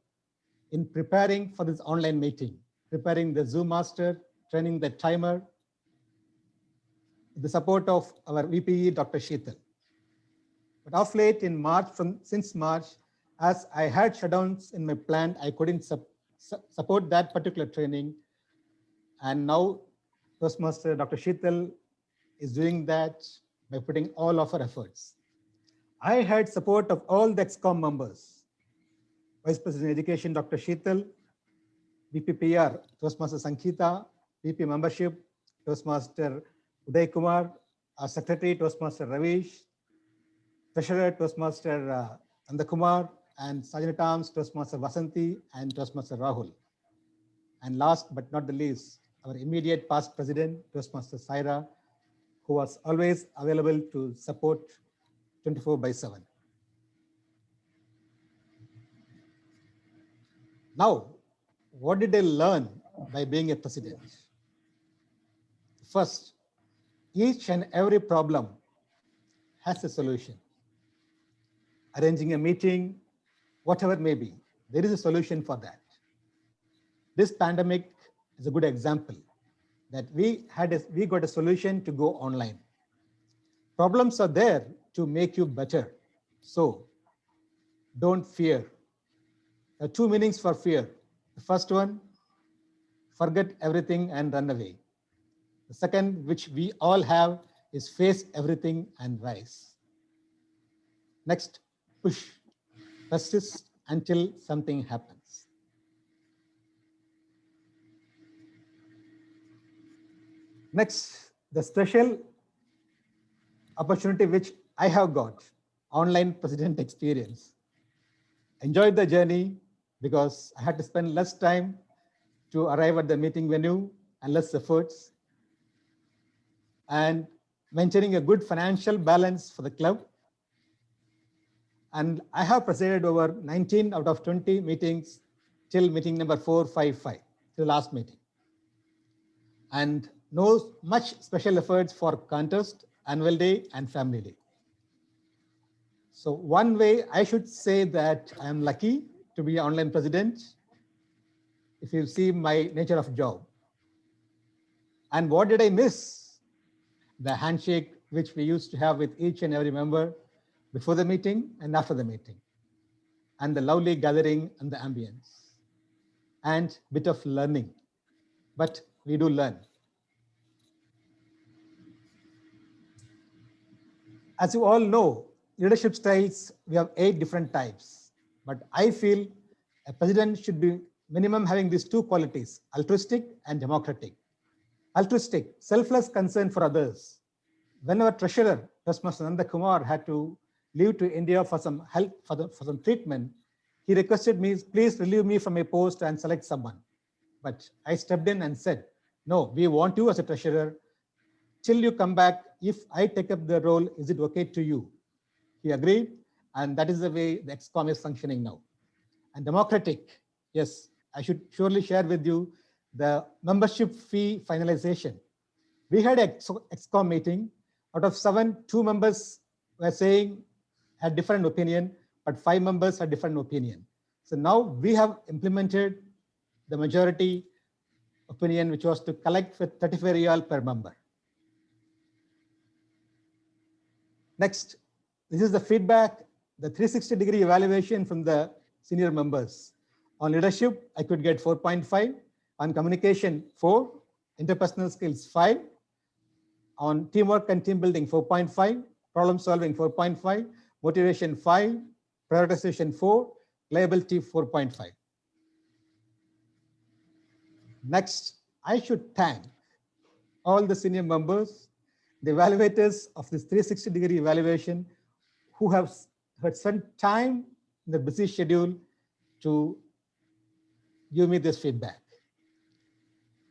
in preparing for this online meeting, preparing the Zoom master, training the timer, with the support of our VPE, Dr. Sheetal. But of late in March, since March, as I had shutdowns in my plant, I couldn't support that particular training. And now Toastmaster Dr. Sheetal is doing that by putting all of our efforts. I had support of all the EXCOM members, Vice President Education, Dr. Sheetal, VPPR, Toastmaster Sangeeta, VP Membership, Toastmaster Uday Kumar, our Secretary, Toastmaster Ravish, Treasurer, Toastmaster Andakumar, and Sergeant at Arms, Toastmaster Vasanti, and Toastmaster Rahul. And last but not the least, our immediate past president, Toastmaster Saira, who was always available to support 24/7. Now, what did I learn by being a president? First, each and every problem has a solution. Arranging a meeting, whatever it may be, there is a solution for that. This pandemic is a good example that we got a solution to go online. Problems are there to make you better. So don't fear. There are two meanings for fear. The first one, forget everything and run away. The second, which we all have, is face everything and rise. Next, push, persist until something happens. Next, the special opportunity which I have got, online president experience. Enjoyed the journey because I had to spend less time to arrive at the meeting venue and less efforts. And maintaining a good financial balance for the club. And I have presided over 19 out of 20 meetings till meeting number 455, the last meeting. And no much special efforts for contest, annual day, and family day. So one way I should say that I am lucky to be online president if you see my nature of job. And what did I miss? The handshake which we used to have with each and every member before the meeting and after the meeting, and the lovely gathering and the ambience, and bit of learning, but we do learn. As you all know, leadership styles, we have 8 different types, but I feel a president should be minimum having these 2 qualities, altruistic and democratic. Altruistic, selfless concern for others. When our treasurer, Toastmaster Nanda Kumar, had to leave to India for some help, for some treatment, he requested me, please relieve me from a post and select someone. But I stepped in and said, no, we want you as a treasurer. Till you come back, if I take up the role, is it okay to you? He agreed, and that is the way the ExCom is functioning now. And democratic, yes, I should surely share with you the membership fee finalization. We had an ExCom meeting. Out of 7, 2 members were saying, had different opinion, but 5 members had different opinion. So now we have implemented the majority opinion, which was to collect with 35 real per member. Next, this is the feedback, the 360-degree evaluation from the senior members. On leadership, I could get 4.5. On communication, 4. Interpersonal skills, 5. On teamwork and team building, 4.5. Problem solving, 4.5. Motivation, 5. Prioritization, 4. Reliability, 4.5. Next, I should thank all the senior members, the evaluators of this 360-degree evaluation, who have spent time in the busy schedule to give me this feedback.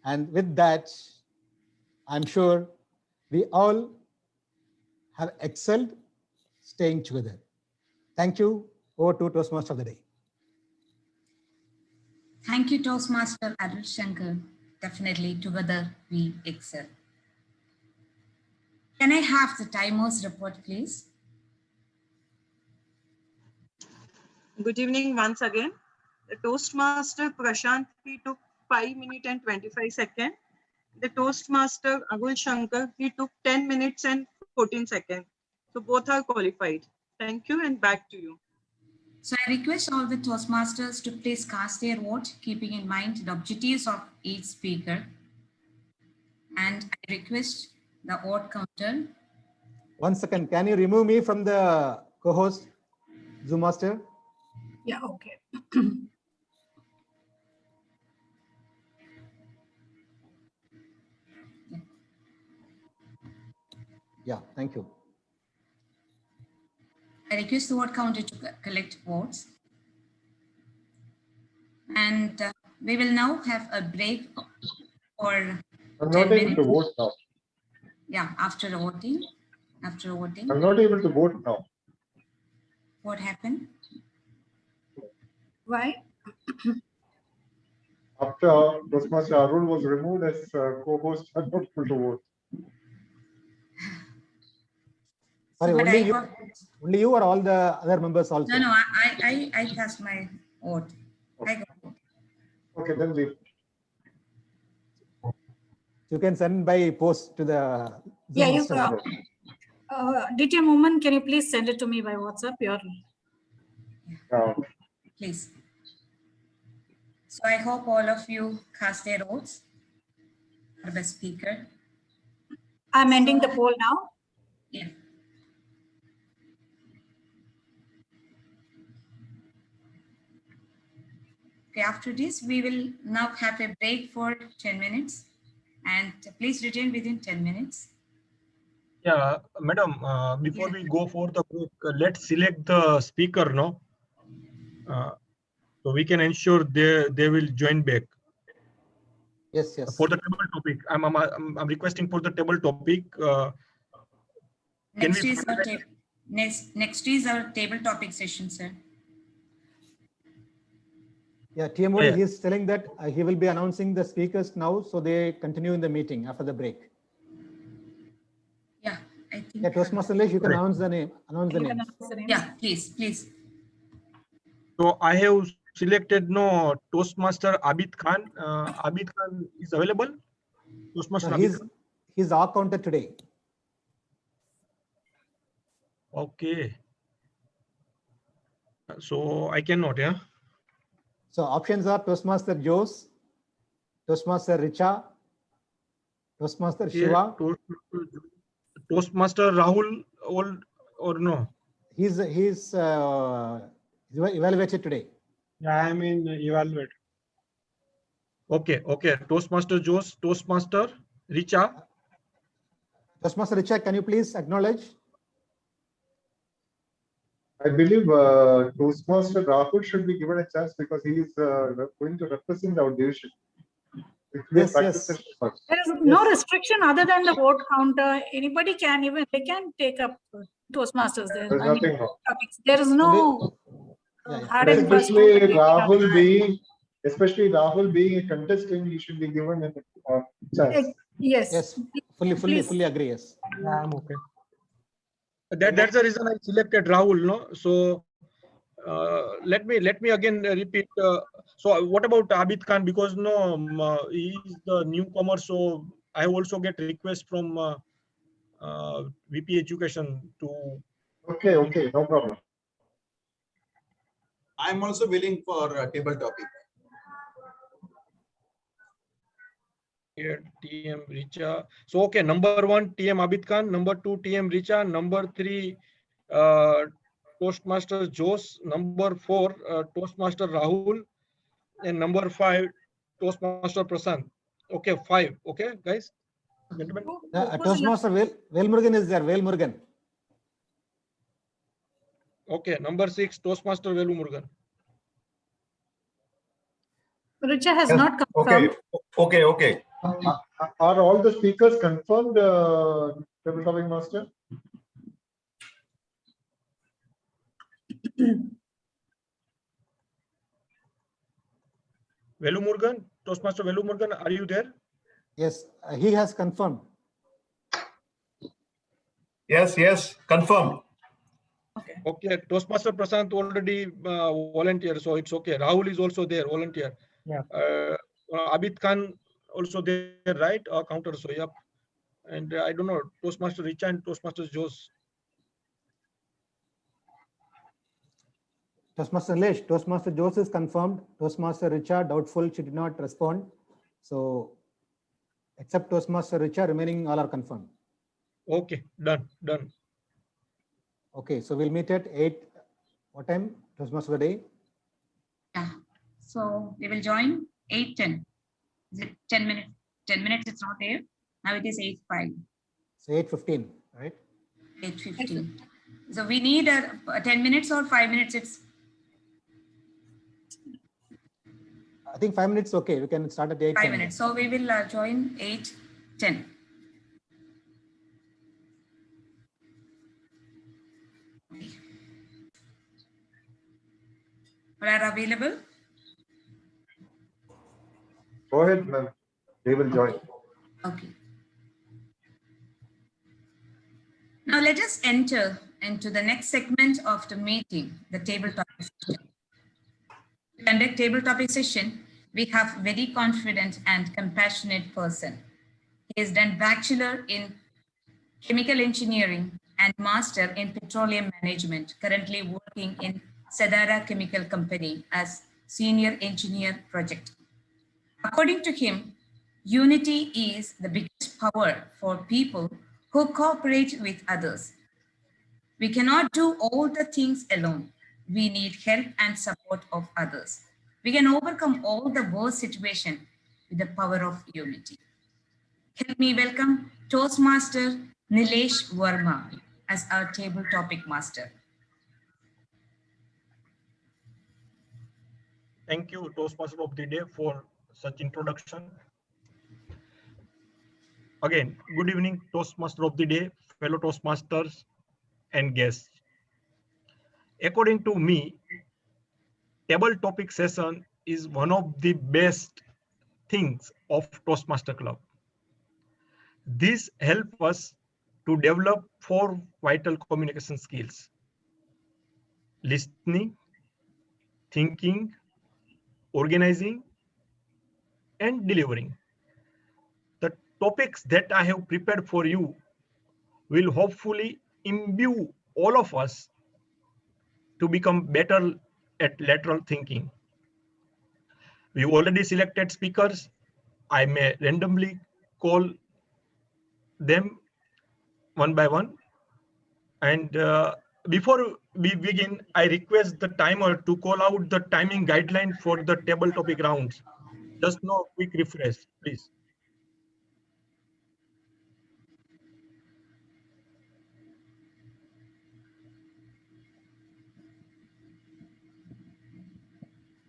And with that, I'm sure we all have excelled staying together. Thank you. Over to Toastmaster of the day. Thank you, Toastmaster Adil Shankar. Definitely, together we excel. Can I have the timer's report, please? Good evening once again. The Toastmaster Prashant he took 5 minutes and 25 seconds. The Toastmaster Agul Shankar he took 10 minutes and 14 seconds. So both are qualified. Thank you and back to you. So I request all the Toastmasters to please cast their vote, keeping in mind the objectives of each speaker. And I request the vote counter. 1 second, can you remove me from the co-host, Zoom Master? Yeah, okay. Yeah, thank you. I request the vote counter to collect votes. And we will now have a break for I'm 10 not able minutes. to vote now. Yeah, after voting. I'm not able to vote now. What happened? Why? After Toastmaster Arul was removed as co-host, I'm not able to vote. Sorry, But only you or all the other members also? No, I cast my vote. I got it. Okay, then leave. You can send by post to the Zoom Yeah, you Master. Ditya Moman, can you please send it to me by WhatsApp? Please. So I hope all of you cast their votes for the speaker. I'm ending the poll now. Yeah. Okay, after this, we will now have a break for 10 minutes. And please return within 10 minutes. Yeah, madam, before we go for the break, let's select the speaker, no? So we can ensure they will join back. Yes, yes. For the table topic, I'm requesting for the table topic. Next is our table topic session, sir. Yeah, TMOD, he is telling that he will be announcing the speakers now, so they continue in the meeting after the break. Yeah, I think. Yeah, Toastmaster Lesh, you can announce the name. Announce the names. Yeah, please. So I have selected Toastmaster Abid Khan. Abid Khan is available. Toastmaster No, Abid Khan. he's our counter today. Okay. So I cannot, yeah. So options are Toastmaster Jose, Toastmaster Richa, Toastmaster Shiva. Toastmaster Rahul or no? He's evaluated today. Yeah, I am in evaluate. Okay. Toastmaster Jose, Toastmaster Richa. Toastmaster Richa, can you please acknowledge? I believe Toastmaster Rahul should be given a chance because he is going to represent our division. Yes. There is no restriction other than the vote counter. Anybody can they can take up Toastmasters. There, There's nothing wrong. there is no hard and fast. Especially Rahul being a contestant, he should be given a chance. Yes. Fully agree. Yes. I'm okay. That's the reason I selected Rahul. No, so let me again repeat. So what about Abid Khan? Because he is the newcomer. So I also get requests from VP Education to. Okay, no problem. I'm also willing for a table topic. Here, TM Richa. So okay, number 1 TM Abid Khan, number 2 TM Richa, number 3 Toastmaster Jose, number 4 Toastmaster Rahul, and number 5 Toastmaster Prasant. Okay, 5. Okay, guys, gentlemen. Toastmaster Velmurugan is there. Velmurugan. Okay, number 6 Toastmaster Velmurugan. Richa has not confirmed. Okay. Are all the speakers confirmed, table topic master? Velmurugan, Toastmaster Velmurugan, are you there? Yes, he has confirmed. Yes, confirmed. Okay, Toastmaster Prasant already volunteer, so it's okay. Rahul is also there, volunteer. Yeah. Abid Khan also there, right? Counter, so yep. And I don't know, Toastmaster Richa and Toastmaster Jose. Toastmaster Lesh, Toastmaster Jose is confirmed. Toastmaster Richa, doubtful, she did not respond. So, except Toastmaster Richa, remaining all are confirmed. Okay, done. Okay, so we'll meet at 8. What time? Toastmaster day? Yeah. So they will join 8:10. Is it 10 minutes? 10 minutes, it's not there. Now it is 8:05. So 8:15, right? 8:15. So we need 10 minutes or 5 minutes. I think 5 minutes, okay. We can start at 8. 5 minutes. So we will join 8:10. Are available? Go ahead, ma'am. They will join. Okay. Now let us enter into the next segment of the meeting, the table topic session. To conduct table topic session, we have very confident and compassionate person. He has done bachelor in chemical engineering and master in petroleum management, currently working in Sadara Chemical Company as senior engineer project. According to him, unity is the biggest power for people who cooperate with others. We cannot do all the things alone. We need help and support of others. We can overcome all the worst situations with the power of unity. Help me welcome Toastmaster Nilesh Verma as our table topic master. Thank you, Toastmaster of the day, for such introduction. Again, good evening, Toastmaster of the day, fellow Toastmasters and guests. According to me, table topic session is one of the best things of Toastmaster Club. This helps us to develop 4 vital communication skills: listening, thinking, organizing, and delivering. The topics that I have prepared for you will hopefully imbue all of us to become better at lateral thinking. We already selected speakers. I may randomly call them one by one. And before we begin, I request the timer to call out the timing guideline for the table topic rounds. Just now, quick refresh, please.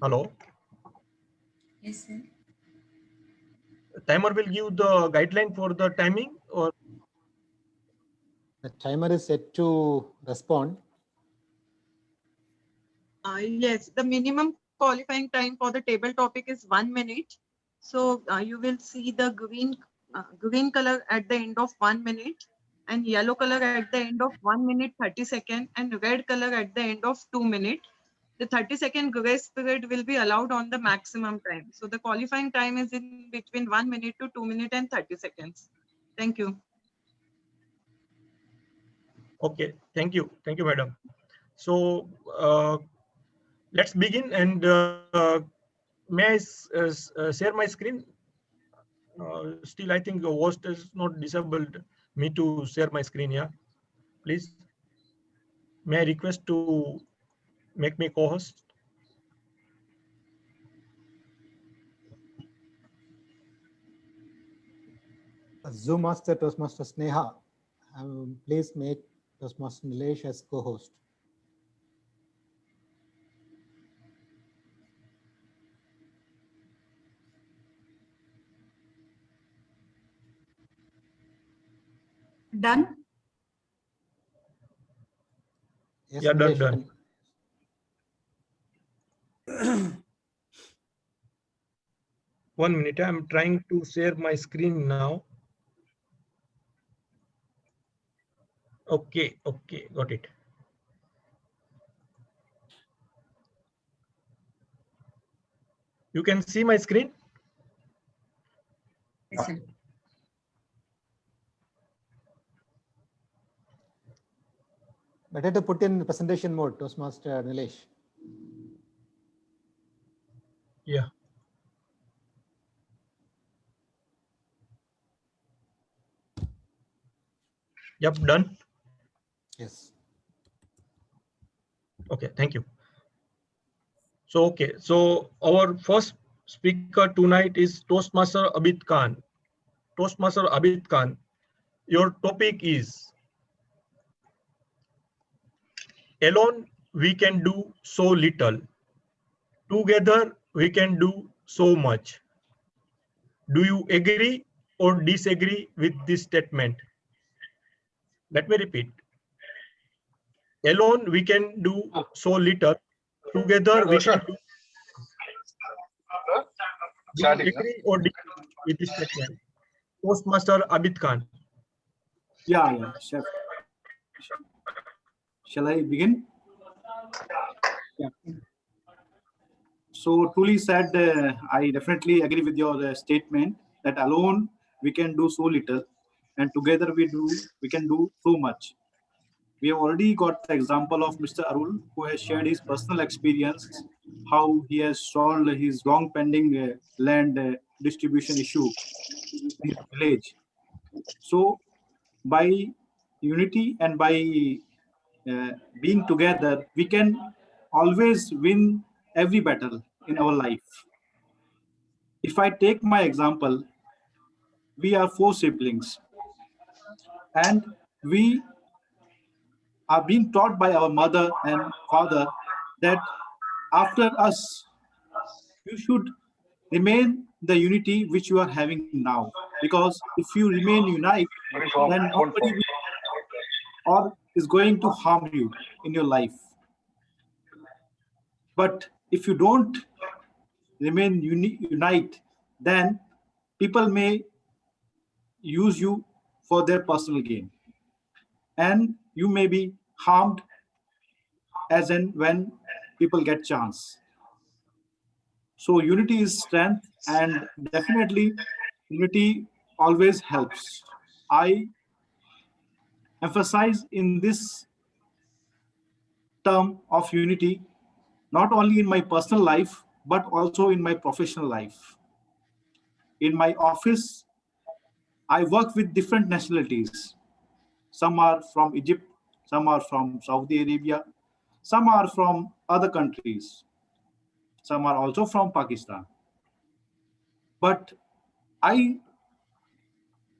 Hello. Yes, sir. Timer will give the guideline for the timing, or The timer is set to respond. Yes, the minimum qualifying time for the table topic is 1 minute. So you will see the green color at the end of 1 minute and yellow color at the end of 1 minute 30 seconds and red color at the end of 2 minutes. The 30-second grace period will be allowed on the maximum time. So the qualifying time is in between 1 minute to 2 minutes and 30 seconds. Thank you. okay, thank you, madam. So let's begin, and may I share my screen? Still, I think the host has not disabled me to share my screen. Yeah, please. May I request to make me co-host? Zoom Master Toastmaster Sneha, please make Toastmaster Nilesh as co-host. Done? Yes, Yeah, Nilesh, done. One minute, I'm trying to share my screen now. Okay, got it. You can see my screen? Yes, sir. Better to put in presentation mode, Toastmaster Nilesh. Yeah. Yep, done. Yes. Okay, thank you. So, so our first speaker tonight is Toastmaster Abid Khan. Toastmaster Abid Khan, your topic is alone we can do so little. Together we can do so much. Do you agree or disagree with this statement? Let me repeat. Alone we can do so little. Together we can do. Do you agree or disagree with this statement? Toastmaster Abid Khan. Yeah, chef. Shall I begin? Yeah. So truly said, I definitely agree with your statement that alone we can do so little, and together we can do so much. We have already got the example of Mr. Arul, who has shared his personal experience, how he has solved his long pending land distribution issue in his village. So by unity and by being together, we can always win every battle in our life. If I take my example, we are 4 siblings and we are being taught by our mother and father that after us, you should remain the unity which you are having now. Because if you remain united, then nobody will or is going to harm you in your life. But if you don't remain unite, then people may use you for their personal gain. And you may be harmed as and when people get chance. So unity is strength, and definitely unity always helps. I emphasize in this term of unity, not only in my personal life, but also in my professional life. In my office, I work with different nationalities. Some are from Egypt, some are from Saudi Arabia, some are from other countries, some are also from Pakistan. But I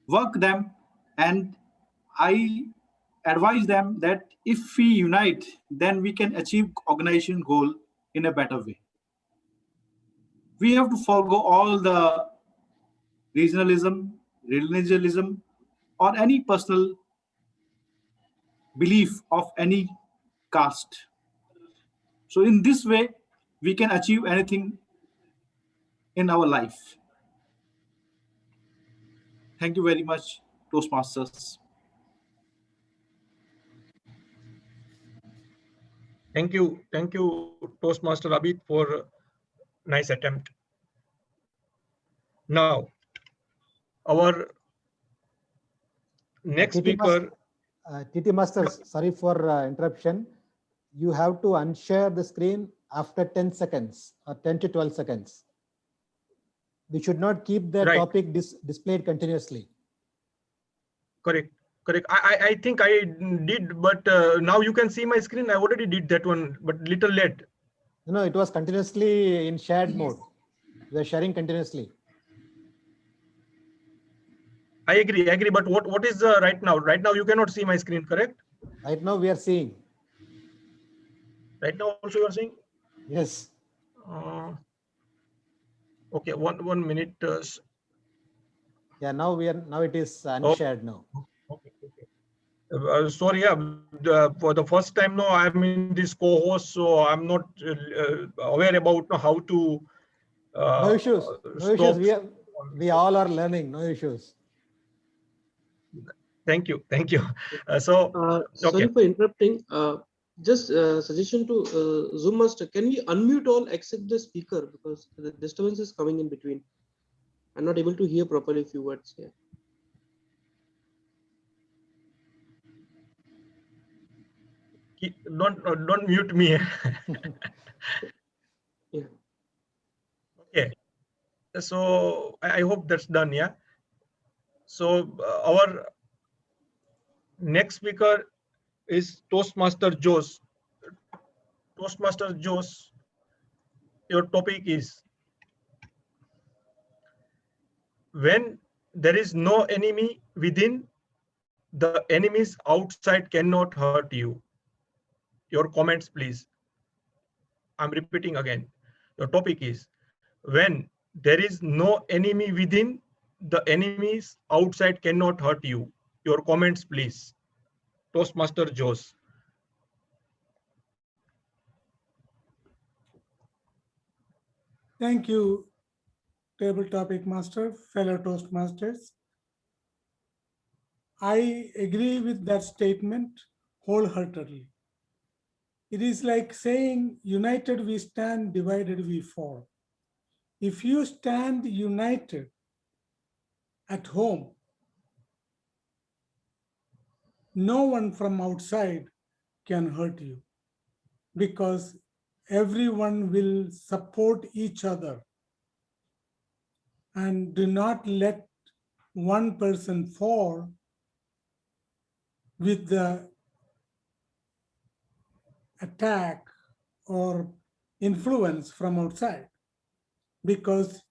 work them and I advise them that if we unite, then we can achieve organization goal in a better way. We have to forego all the regionalism, religialism, or any personal belief of any caste. So in this way, we can achieve anything in our life. Thank you very much, Toastmasters. Thank you, Toastmaster Abid, for nice attempt. Now, our next speaker. TT Master, sorry for interruption. You have to unshare the screen after 10 seconds or 10 to 12 seconds. We should not keep the topic displayed continuously. Correct. I think I did, but now you can see my screen. I already did that one, but little late. No, it was continuously in shared mode. We are sharing continuously. I agree. But what is right now? Right now you cannot see my screen, correct? Right now we are seeing. Right now also you are seeing? Yes. Okay, one minute. Yeah, now it is unshared now. Okay. Sorry, for the first time now I'm in this co-host, so I'm not aware about how to. No issues. No issues. We all are learning. No issues. Thank you. Sorry for interrupting. Just suggestion to Zoom Master. Can we unmute all except the speaker, because the disturbance is coming in between. I'm not able to hear properly a few words here. Don't mute me. Yeah. Okay. So I hope that's done. Yeah. So our next speaker is Toastmaster Jose. Toastmaster Jose, your topic is: when there is no enemy within, the enemies outside cannot hurt you. Your comments, please. I'm repeating again. Your topic is: when there is no enemy within, the enemies outside cannot hurt you. Your comments, please. Toastmaster Jose. Thank you, Table Topic Master, fellow Toastmasters. I agree with that statement wholeheartedly. It is like saying, united we stand, divided we fall. If you stand united at home, no one from outside can hurt you, because everyone will support each other, and do not let one person fall with the attack or influence from outside, because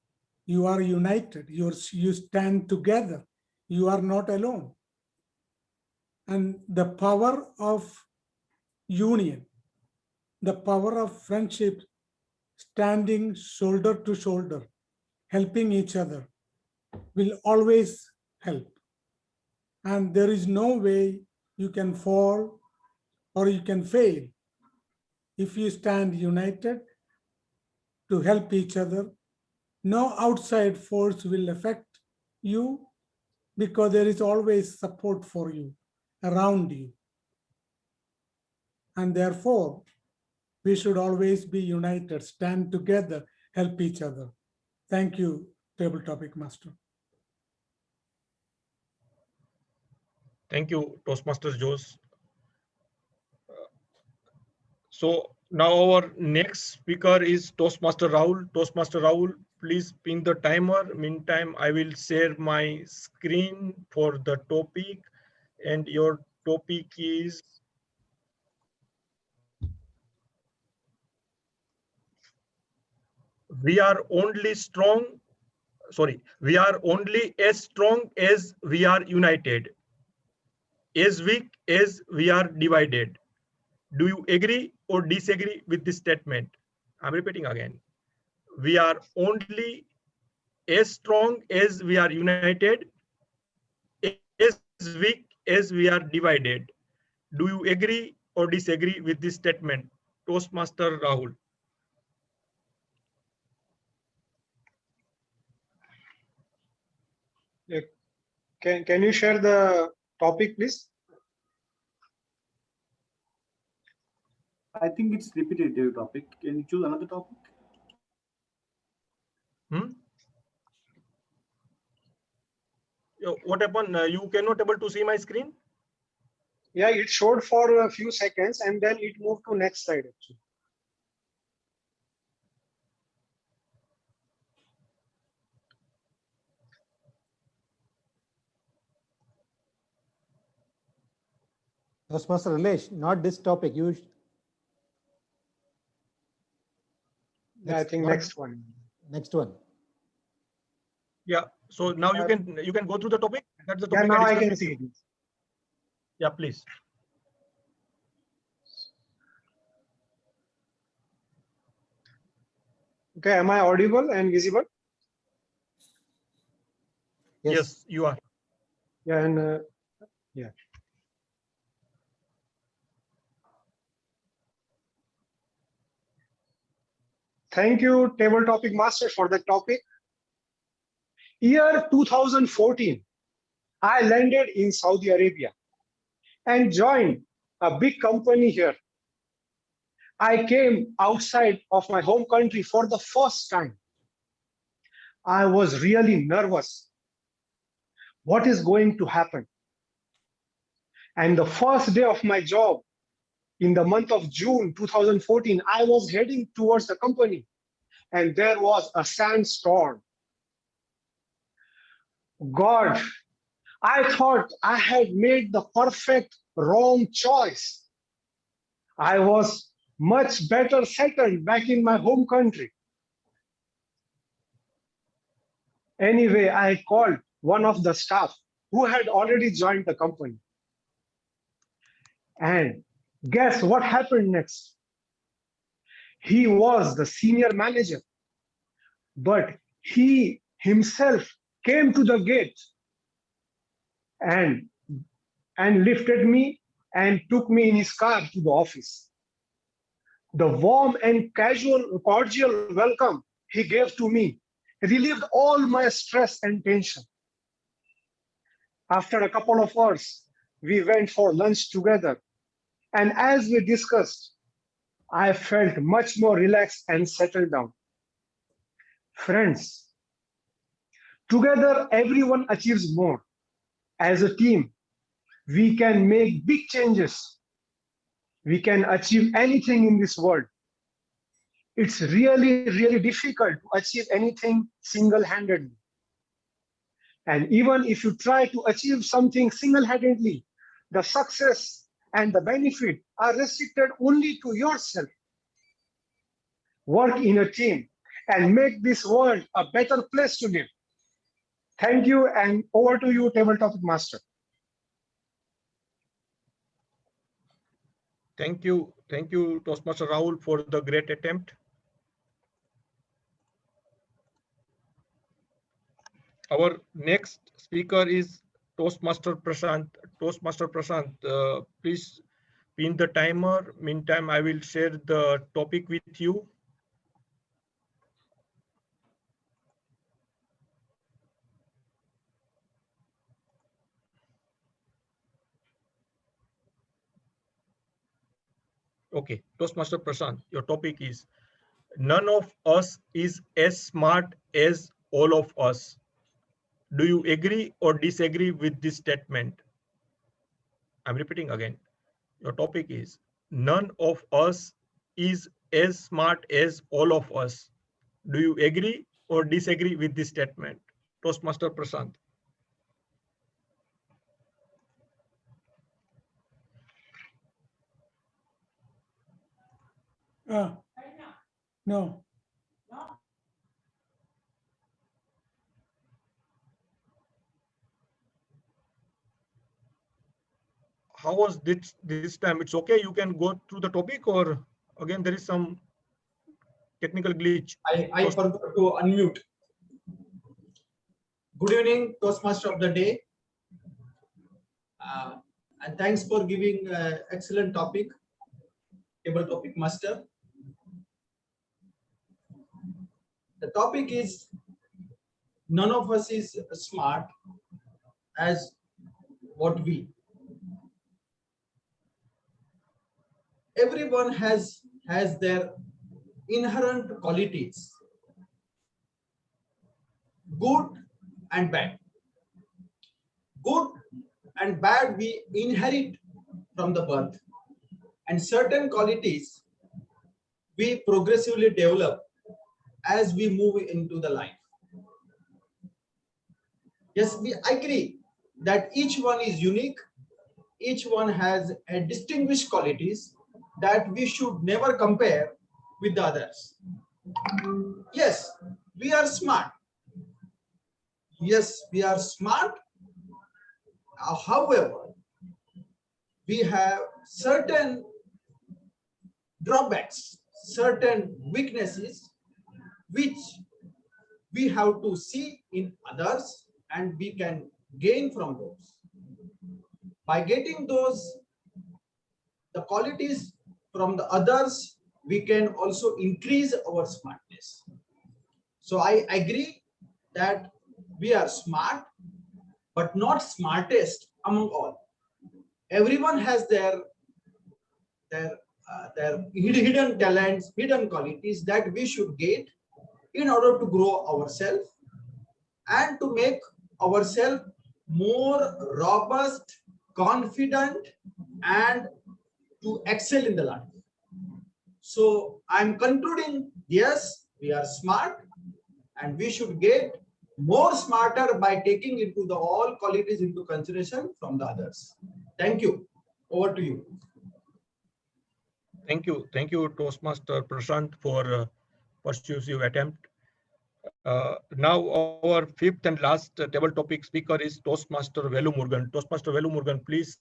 you are united, you stand together, you are not alone. And the power of union, the power of friendship, standing shoulder to shoulder, helping each other, will always help. And there is no way you can fall or you can fail if you stand united to help each other. No outside force will affect you, because there is always support for you around you. And therefore, we should always be united, stand together, help each other. Thank you, Table Topic Master. Thank you, Toastmasters Jose. So now our next speaker is Toastmaster Rahul. Toastmaster Rahul, please pin the timer. Meantime, I will share my screen for the topic, and your topic is we are only as strong as we are united, as weak as we are divided. Do you agree or disagree with this statement? I'm repeating again. We are only as strong as we are united, as weak as we are divided. Do you agree or disagree with this statement? Toastmaster Rahul. Yeah. Can you share the topic, please? I think it's repetitive topic. Can you choose another topic? What happened? You cannot able to see my screen? Yeah, it showed for a few seconds and then it moved to next slide actually. Toastmaster Nilesh, not this topic. Yeah, I think next one. Next one. Yeah. So now you can go through the topic. That's the topic. Yeah, now I discussed can with see you. it. Yeah, please. Okay, am I audible and visible? Yes, you are. Yeah, and yeah. Thank you, Table Topic Master, for the topic. Year 2014, I landed in Saudi Arabia and joined a big company here. I came outside of my home country for the first time. I was really nervous. What is going to happen? And the first day of my job, in the month of June 2014, I was heading towards the company and there was a sandstorm. God, I thought I had made the perfect wrong choice. I was much better settled back in my home country. Anyway, I called one of the staff who had already joined the company. And guess what happened next? He was the senior manager, but he himself came to the gate and lifted me and took me in his car to the office. The warm and cordial welcome he gave to me relieved all my stress and tension. After a couple of hours, we went for lunch together. And as we discussed, I felt much more relaxed and settled down. Friends, together everyone achieves more. As a team, we can make big changes. We can achieve anything in this world. It's really, really difficult to achieve anything single-handedly. And even if you try to achieve something single-handedly, the success and the benefit are restricted only to yourself. Work in a team and make this world a better place to live. Thank you, and over to you, Table Topic Master. Thank you, Toastmaster Rahul, for the great attempt. Our next speaker is Toastmaster Prashant. Toastmaster Prashant, please pin the timer. Meantime, I will share the topic with you. Okay, Toastmaster Prashant, your topic is None of us is as smart as all of us. Do you agree or disagree with this statement? I'm repeating again. Your topic is none of us is as smart as all of us. Do you agree or disagree with this statement? Toastmaster Prashant. No. How was this time? It's okay. You can go through the topic, or again there is some technical glitch. I forgot to unmute. Good evening, Toastmaster of the day. And thanks for giving excellent topic, table topic master. The topic is none of us is smart as what we. Everyone has their inherent qualities, good and bad. Good and bad we inherit from the birth, and certain qualities we progressively develop as we move into the life. Yes, we agree that each one is unique, each one has a distinguished qualities that we should never compare with the others. Yes, we are smart. Yes, we are smart. However, we have certain drawbacks, certain weaknesses, which we have to see in others, and we can gain from those. By getting those, the qualities from the others, we can also increase our smartness. So I agree that we are smart, but not smartest among all. Everyone has their hidden talents, hidden qualities that we should get in order to grow ourselves and to make ourselves more robust, confident, and to excel in the life. So I'm concluding, yes, we are smart and we should get more smarter by taking into the all qualities into consideration from the others. Thank you. Over to you. Thank you, Toastmaster Prashant, for persuasive attempt. Now our fifth and last table topic speaker is Toastmaster Velu Murugan. Toastmaster Velu Murugan, please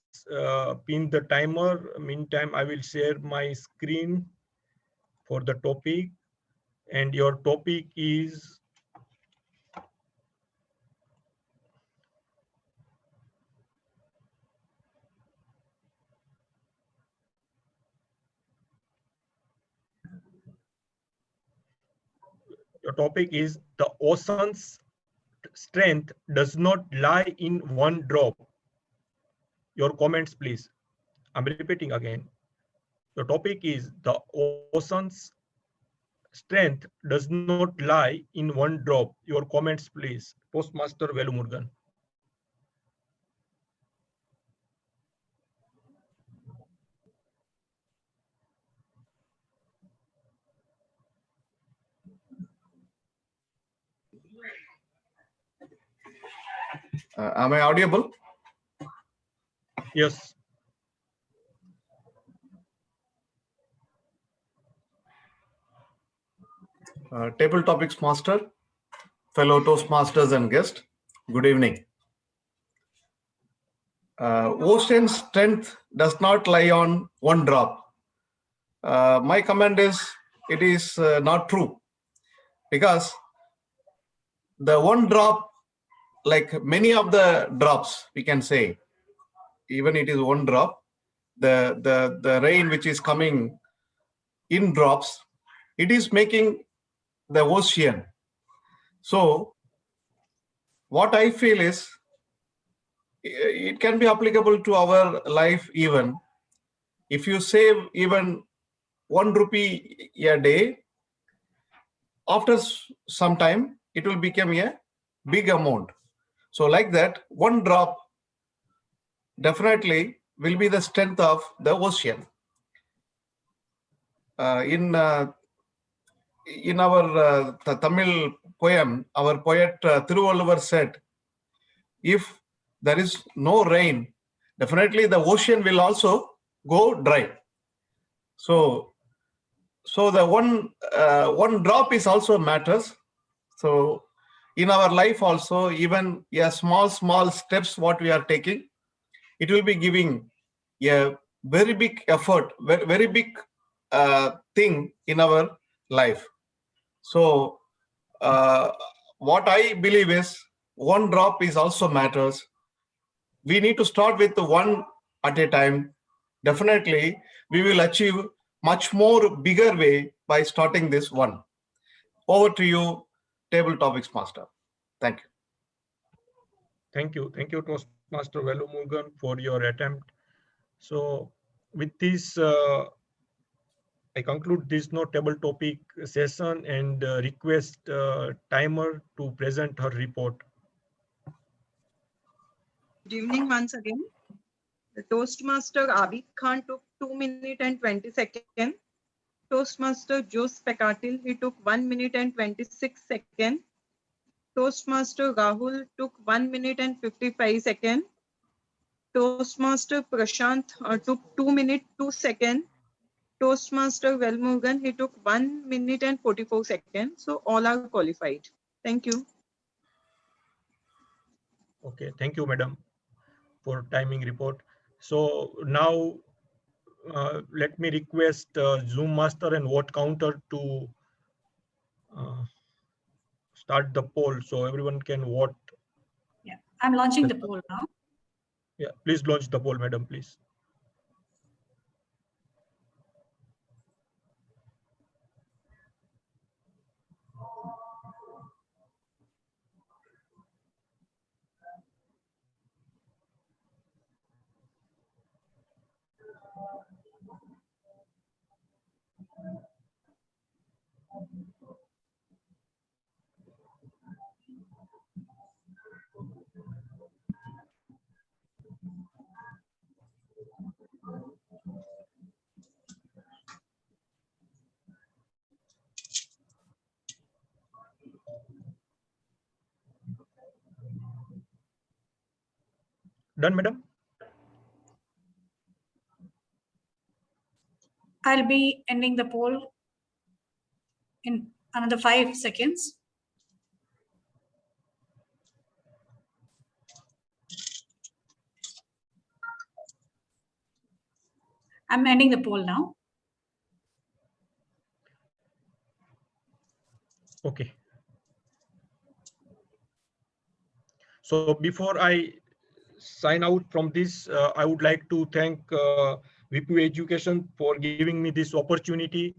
pin the timer. Meantime, I will share my screen for the topic, and your topic is the ocean's strength does not lie in one drop. Your comments, please. I'm repeating again. The topic is the ocean's strength does not lie in one drop. Your comments, please. Toastmaster Velu Murugan. Am I audible? Yes. Table topics master, fellow Toastmasters and guests, good evening. Ocean's strength does not lie on one drop. My comment is, it is not true, because the one drop, like many of the drops, we can say, even it is one drop, the rain which is coming in drops, it is making the ocean. So what I feel is, it can be applicable to our life even. If you save even 1 rupee a day, after some time, it will become a big amount. So like that, one drop definitely will be the strength of the ocean. In our Tamil poem, our poet Thiruvalluvar said, if there is no rain, definitely the ocean will also go dry. So the one drop is also matters. So in our life also, even small steps what we are taking, it will be giving a very big effort, very big thing in our life. So what I believe is one drop is also matters. We need to start with the one at a time. Definitely, we will achieve much more bigger way by starting this one. Over to you, Table Topics Master. Thank you. Thank you. Thank you, Toastmaster Velumurugan, for your attempt. So with this, I conclude this table topic session and request timer to present her report. Good evening once again. The Toastmaster Abid Khan took 2 minutes and 20 seconds. Toastmaster Jos Pekatil, he took 1 minute and 26 seconds. Toastmaster Rahul took 1 minute and 55 seconds. Toastmaster Prashant took 2 minutes 2 seconds. Toastmaster Velmurugan, he took 1 minute and 44 seconds. So all are qualified. Thank you. Okay, thank you, madam, for timing report. So now let me request Zoom master and vote counter to start the poll so everyone can vote. Yeah, I'm launching the poll now. Yeah, please launch the poll, madam, please. Done, madam? I'll be ending the poll in another 5 seconds. I'm ending the poll now. Okay. So before I sign out from this, I would like to thank VPU Education for giving me this opportunity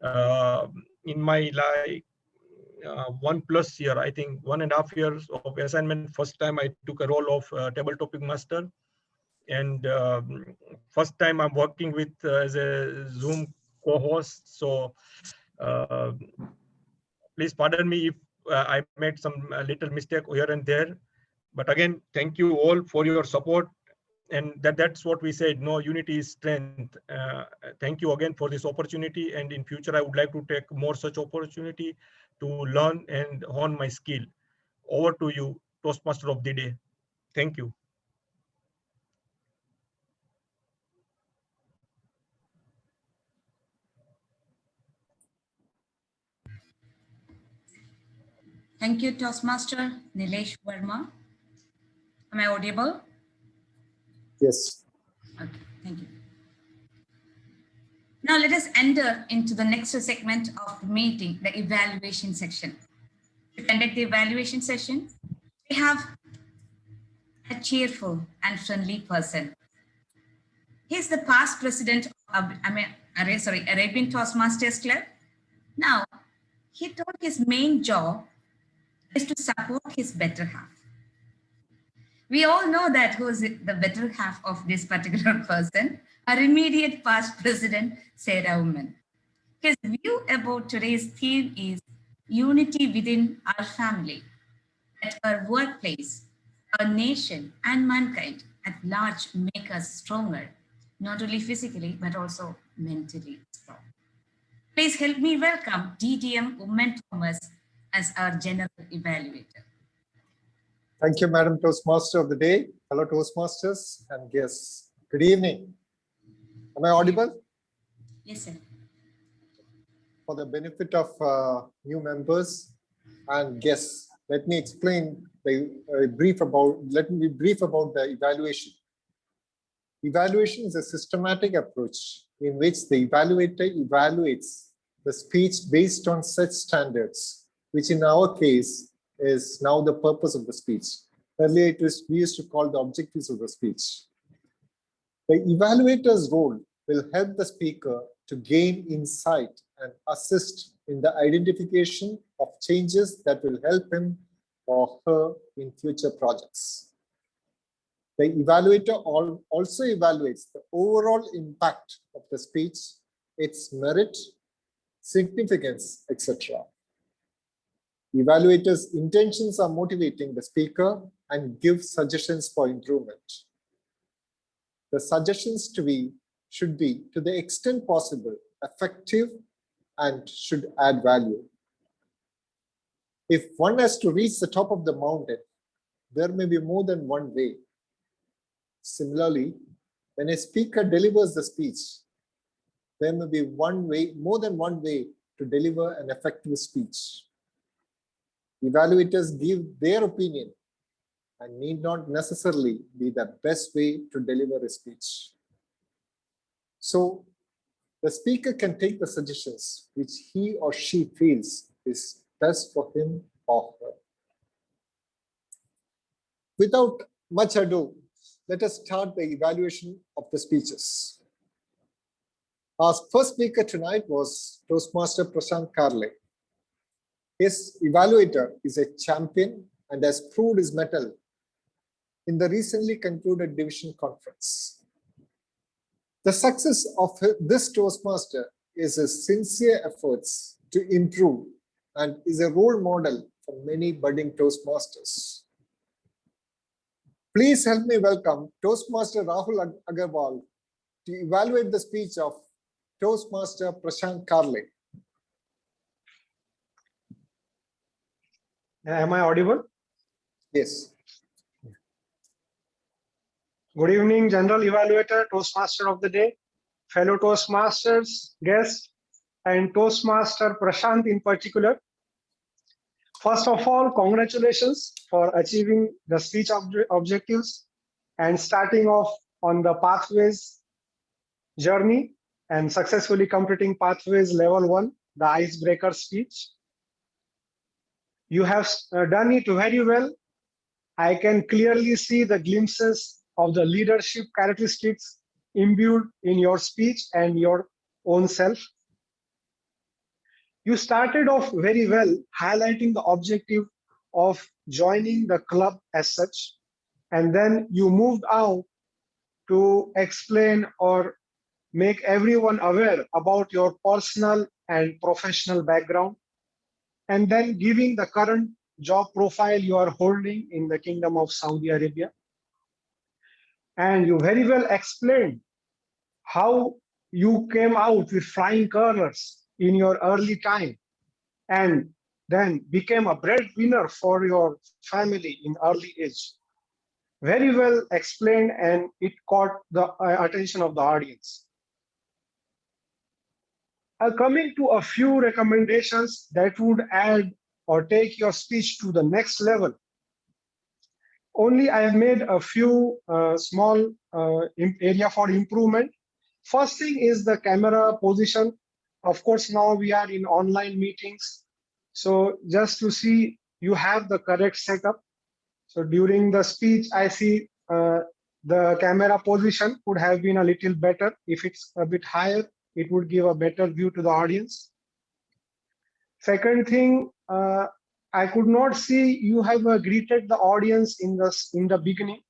in my 1+ year, I think 1.5 years of assignment. First time I took a role of table topic master, and first time I'm working with as a Zoom co-host. So please pardon me if I made some little mistake here and there. But again, thank you all for your support. And that's what we said, no, unity is strength. Thank you again for this opportunity. And in future, I would like to take more such opportunity to learn and hone my skill. Over to you, Toastmaster of the day. Thank you. Thank you, Toastmaster Nilesh Verma. Am I audible? Yes. Okay, thank you. Now let us enter into the next segment of the meeting, the evaluation section. To conduct the evaluation session, we have a cheerful and friendly person. He is the past president of Arabian Toastmasters Club. Now, he thought his main job is to support his better half. We all know that who is the better half of this particular person, our immediate past president, Sarah Woman. His view about today's theme is unity within our family, at our workplace, our nation, and mankind at large make us stronger, not only physically, but also mentally strong. Please help me welcome DTM Women Thomas as our general evaluator. Thank you, Madam Toastmaster of the day, fellow Toastmasters and guests. Good evening. Am I audible? Yes, sir. For the benefit of new members and guests, let me explain let me be brief about the evaluation. Evaluation is a systematic approach in which the evaluator evaluates the speech based on set standards, which in our case is now the purpose of the speech. Earlier, we used to call the objectives of the speech. The evaluator's role will help the speaker to gain insight and assist in the identification of changes that will help him or her in future projects. The evaluator also evaluates the overall impact of the speech, its merit, significance, etc. Evaluators' intentions are motivating the speaker and give suggestions for improvement. The suggestions should be, to the extent possible, effective and should add value. If one has to reach the top of the mountain, there may be more than one way. Similarly, when a speaker delivers the speech, there may be more than one way to deliver an effective speech. Evaluators give their opinion and need not necessarily be the best way to deliver a speech. So the speaker can take the suggestions which he or she feels is best for him or her. Without much ado, let us start the evaluation of the speeches. Our first speaker tonight was Toastmaster Prashant Karle. His evaluator is a champion and has proved his mettle in the recently concluded division conference. The success of this Toastmaster is his sincere efforts to improve and is a role model for many budding Toastmasters. Please help me welcome Toastmaster Rahul Agarwal to evaluate the speech of Toastmaster Prashant Karle. Am I audible? Yes. Good evening, General Evaluator, Toastmaster of the day, fellow Toastmasters, guests, and Toastmaster Prashant in particular. First of all, congratulations for achieving the speech objectives and starting off on the Pathways journey and successfully completing Pathways Level 1, the icebreaker speech. You have done it very well. I can clearly see the glimpses of the leadership characteristics imbued in your speech and your own self. You started off very well, highlighting the objective of joining the club as such, and then you moved out to explain or make everyone aware about your personal and professional background, and then giving the current job profile you are holding in the Kingdom of Saudi Arabia. And you very well explained how you came out with flying colors in your early time and then became a breadwinner for your family in early age. Very well explained, and it caught the attention of the audience. Coming to a few recommendations that would add or take your speech to the next level. Only I have made a few small area for improvement. First thing is the camera position. Of course, now we are in online meetings. So just to see you have the correct setup. So during the speech, I see the camera position could have been a little better. If it's a bit higher, it would give a better view to the audience. Second thing, I could not see you have greeted the audience in the beginning.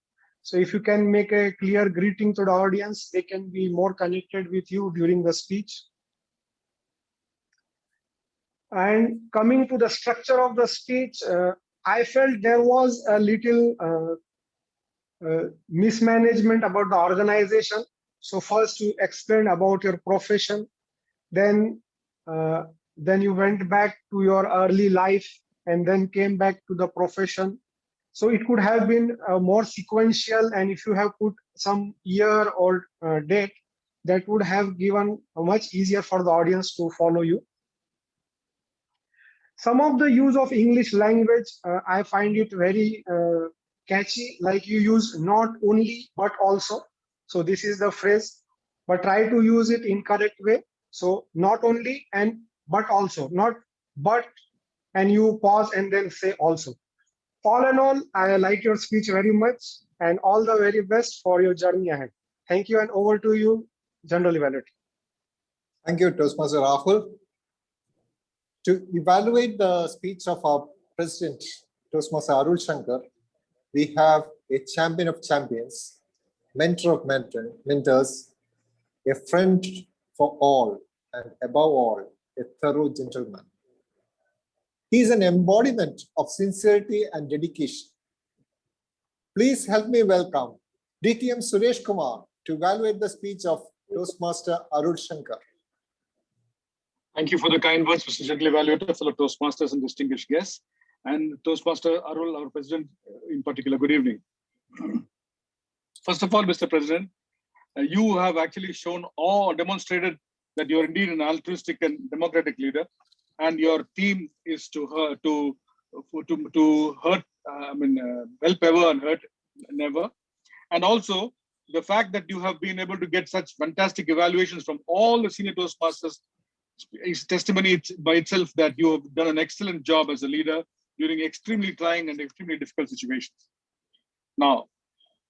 So if you can make a clear greeting to the audience, they can be more connected with you during the speech. And coming to the structure of the speech, I felt there was a little mismanagement about the organization. So first you explained about your profession, then you went back to your early life and then came back to the profession. So it could have been more sequential, and if you have put some year or date, that would have given much easier for the audience to follow you. Some of the use of English language, I find it very catchy, like you use not only, but also. So this is the phrase, but try to use it in correct way. So not only and but also, not but, and you pause and then say also. All in all, I like your speech very much, and all the very best for your journey ahead. Thank you, and over to you, General Evaluator. Thank you, Toastmaster Rahul. To evaluate the speech of our President, Toastmaster Arul Shankar, we have a champion of champions, mentor of mentors, a friend for all, and above all, a thorough gentleman. He is an embodiment of sincerity and dedication. Please help me welcome DTM Suresh Kumar to evaluate the speech of Toastmaster Arul Shankar. Thank you for the kind words, Mr. General Evaluator, fellow Toastmasters and distinguished guests, and Toastmaster Arul, our President in particular. Good evening. First of all, Mr. President, you have actually shown or demonstrated that you are indeed an altruistic and democratic leader, and your theme is to help ever and hurt never. And also the fact that you have been able to get such fantastic evaluations from all the senior Toastmasters is testimony by itself that you have done an excellent job as a leader during extremely trying and extremely difficult situations. Now,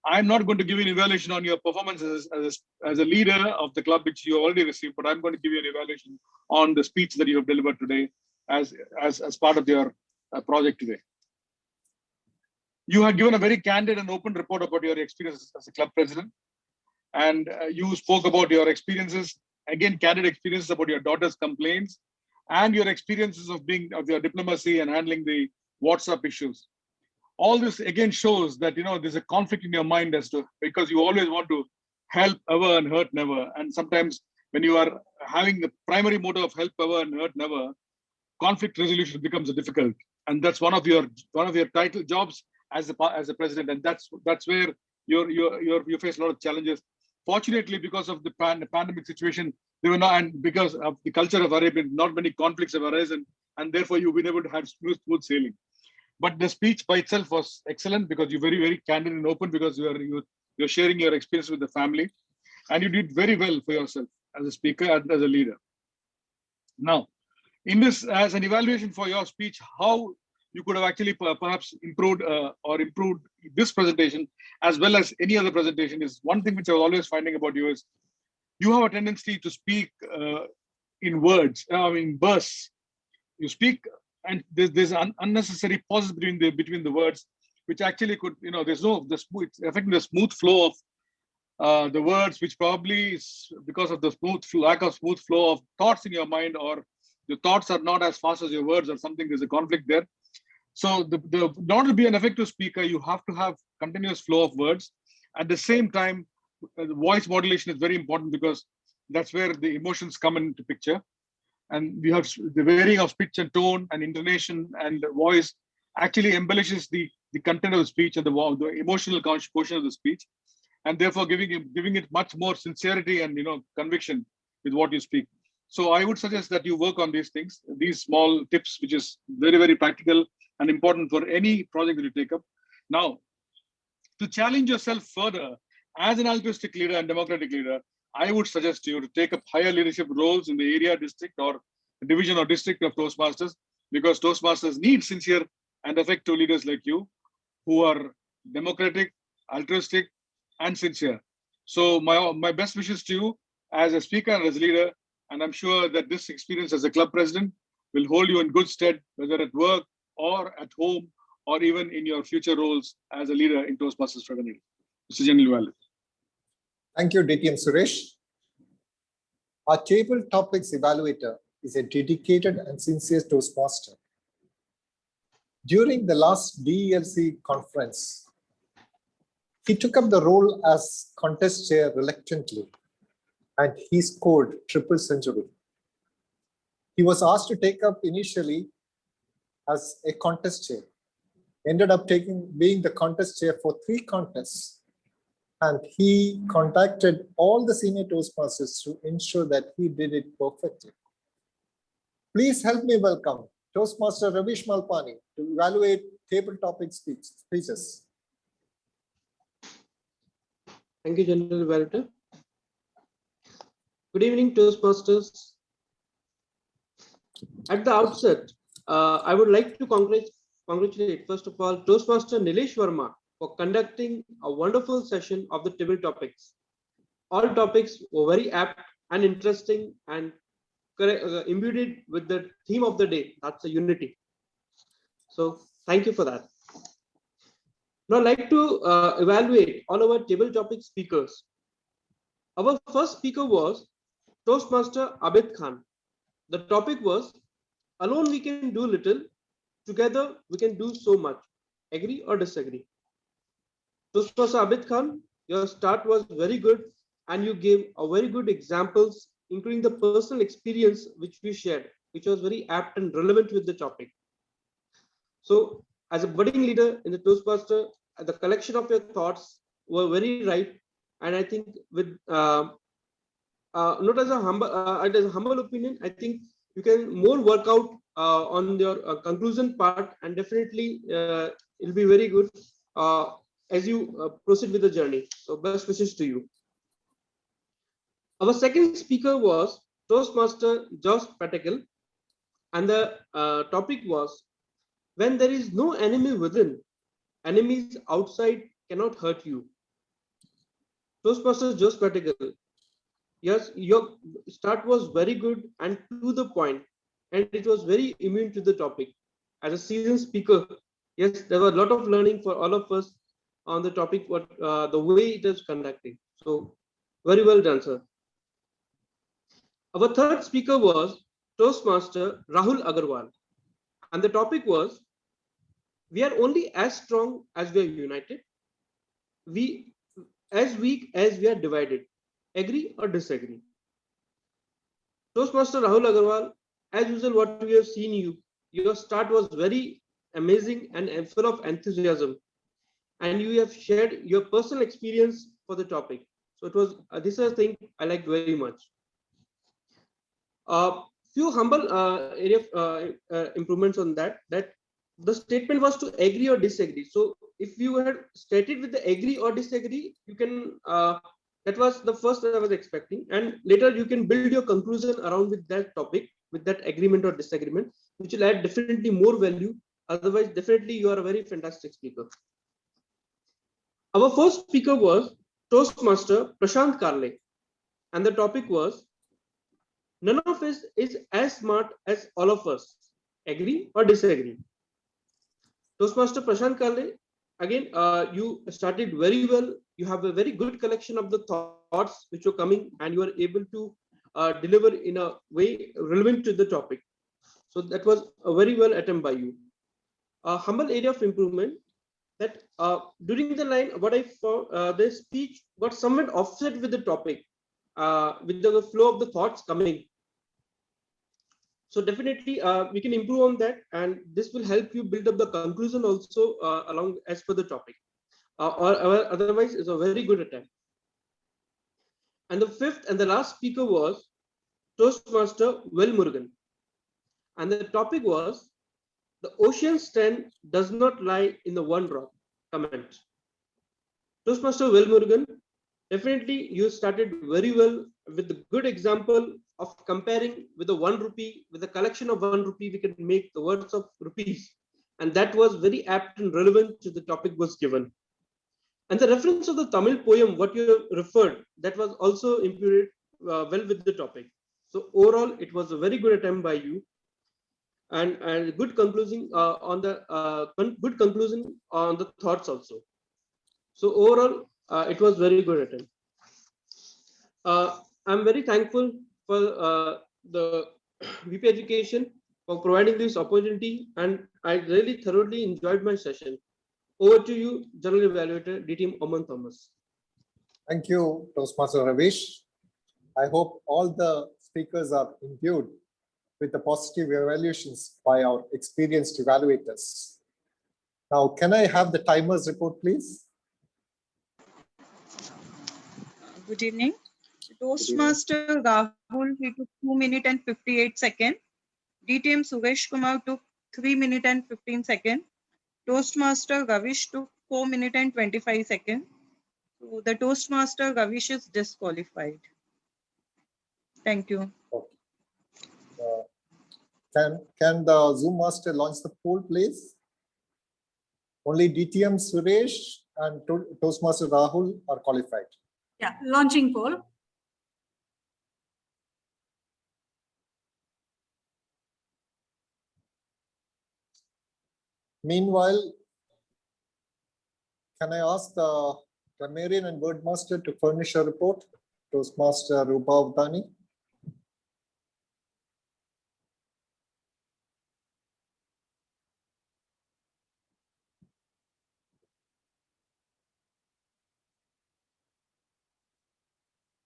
I'm not going to give you an evaluation on your performance as a leader of the club, which you already received, but I'm going to give you an evaluation on the speech that you have delivered today as part of your project today. You have given a very candid and open report about your experiences as a club president, and you spoke about your experiences, again, candid experiences about your daughter's complaints and your experiences of your diplomacy and handling the WhatsApp issues. All this again shows that there's a conflict in your mind because you always want to help ever and hurt never. And sometimes when you are having the primary motive of help ever and hurt never, conflict resolution becomes difficult. And that's one of your title jobs as a president. And that's where you face a lot of challenges. Fortunately, because of the pandemic situation, there were not, and because of the culture of Arabia, not many conflicts have arisen, and therefore you've been able to have smooth sailing. But the speech by itself was excellent because you're very, very candid and open, because you're sharing your experience with the family, and you did very well for yourself as a speaker and as a leader. Now, in this, as an evaluation for your speech, how you could have actually perhaps improved this presentation as well as any other presentation is one thing which I was always finding about you is you have a tendency to speak in words, in bursts. You speak and there's unnecessary pauses between the words, which actually could, it's affecting the smooth flow of the words, which probably is because of the lack of smooth flow of thoughts in your mind, or your thoughts are not as fast as your words, or something. There's a conflict there. So in order to be an effective speaker, you have to have continuous flow of words. At the same time, the voice modulation is very important, because that's where the emotions come into picture. And we have the varying of pitch and tone and intonation and voice actually embellishes the content of the speech and the emotional portion of the speech, and therefore giving it much more sincerity and conviction with what you speak. So I would suggest that you work on these things, these small tips, which is very, very practical and important for any project that you take up. Now, to challenge yourself further as an altruistic leader and democratic leader, I would suggest you to take up higher leadership roles in the area, district, or division or district of Toastmasters, because Toastmasters need sincere and effective leaders like you, who are democratic, altruistic, and sincere. So my best wishes to you as a speaker and as a leader, and I'm sure that this experience as a club president will hold you in good stead, whether at work or at home, or even in your future roles as a leader in Toastmasters fraternity. Mr. General Evaluator. Thank you, DTM Suresh. Our table topics evaluator is a dedicated and sincere Toastmaster. During the last DELC conference, he took up the role as contest chair reluctantly, and he scored triple century. He was asked to take up initially as a contest chair, ended up being the contest chair for 3 contests, and he contacted all the senior Toastmasters to ensure that he did it perfectly. Please help me welcome Toastmaster Ravish Malpani to evaluate table topic speeches. Thank you, General Evaluator. Good evening, Toastmasters. At the outset, I would like to congratulate, first of all, Toastmaster Nilesh Verma for conducting a wonderful session of the table topics. All topics were very apt and interesting and imbued with the theme of the day, that's the unity. So thank you for that. Now I'd like to evaluate all our table topic speakers. Our first speaker was Toastmaster Abid Khan. The topic was, alone we can do little, together we can do so much. Agree or disagree? Toastmaster Abid Khan, your start was very good and you gave a very good examples, including the personal experience which we shared, which was very apt and relevant with the topic. So as a budding leader in the Toastmaster, the collection of your thoughts were very right. And I think with not as a humble opinion, I think you can more work out on your conclusion part, and definitely it'll be very good as you proceed with the journey. So best wishes to you. Our second speaker was Toastmaster Josh Patekal, and the topic was, when there is no enemy within, enemies outside cannot hurt you. Toastmaster Josh Patekal, yes, your start was very good and to the point, and it was very immune to the topic. As a seasoned speaker, yes, there were a lot of learning for all of us on the topic, what the way it is conducting. So very well done, sir. Our third speaker was Toastmaster Rahul Agarwal, and the topic was, we are only as strong as we are united, we as weak as we are divided. Agree or disagree? Toastmaster Rahul Agarwal, as usual, what we have seen you, your start was very amazing and full of enthusiasm, and you have shared your personal experience for the topic. So it was this is a thing I liked very much. Few humble area of improvements on that. That the statement was to agree or disagree. So if you had stated with the agree or disagree, you can. That was the first I was expecting, and later you can build your conclusion around with that topic, with that agreement or disagreement, which will add definitely more value. Otherwise, definitely you are a very fantastic speaker. Our first speaker was Toastmaster Prashant Karle, and the topic was, none of us is as smart as all of us. Agree or disagree? Toastmaster Prashant Karle, again, you started very well. You have a very good collection of the thoughts which are coming, and you are able to deliver in a way relevant to the topic. So that was a very well attempt by you. A humble area of improvement, that during the line, what I found, the speech got somewhat offset with the topic, with the flow of the thoughts coming. So definitely we can improve on that, and this will help you build up the conclusion also along as per the topic. Or otherwise, it's a very good attempt. And the fifth and the last speaker was Toastmaster Will Murugan, and the topic was, the ocean's strength does not lie in the one drop. Comment. Toastmaster Will Murugan, definitely you started very well with the good example of comparing with the 1 rupee, with the collection of 1 rupee, we can make the words of rupees. And that was very apt and relevant to the topic was given. And the reference of the Tamil poem, what you have referred, that was also imputed well with the topic. So overall, it was a very good attempt by you, and good conclusion on the good conclusion on the thoughts also. So overall, it was very good attempt. I'm very thankful for the VP Education for providing this opportunity, and I really thoroughly enjoyed my session. Over to you, General Evaluator DTM Oman Thomas. Thank you, Toastmaster Ravish. I hope all the speakers are imbued with the positive evaluations by our experienced evaluators. Now, can I have the timers report, please? Good evening. Toastmaster Rahul, he took 2 minutes and 58 seconds. DTM Suresh Kumar took 3 minutes and 15 seconds. Toastmaster Ravish took 4 minutes and 25 seconds. So the Toastmaster Ravish is disqualified. Thank you. Can the Zoom master launch the poll, please? Only DTM Suresh and Toastmaster Rahul are qualified. Yeah, launching poll. Meanwhile, can I ask the grammarian and word master to furnish a report? Toastmaster Rupa Avdani.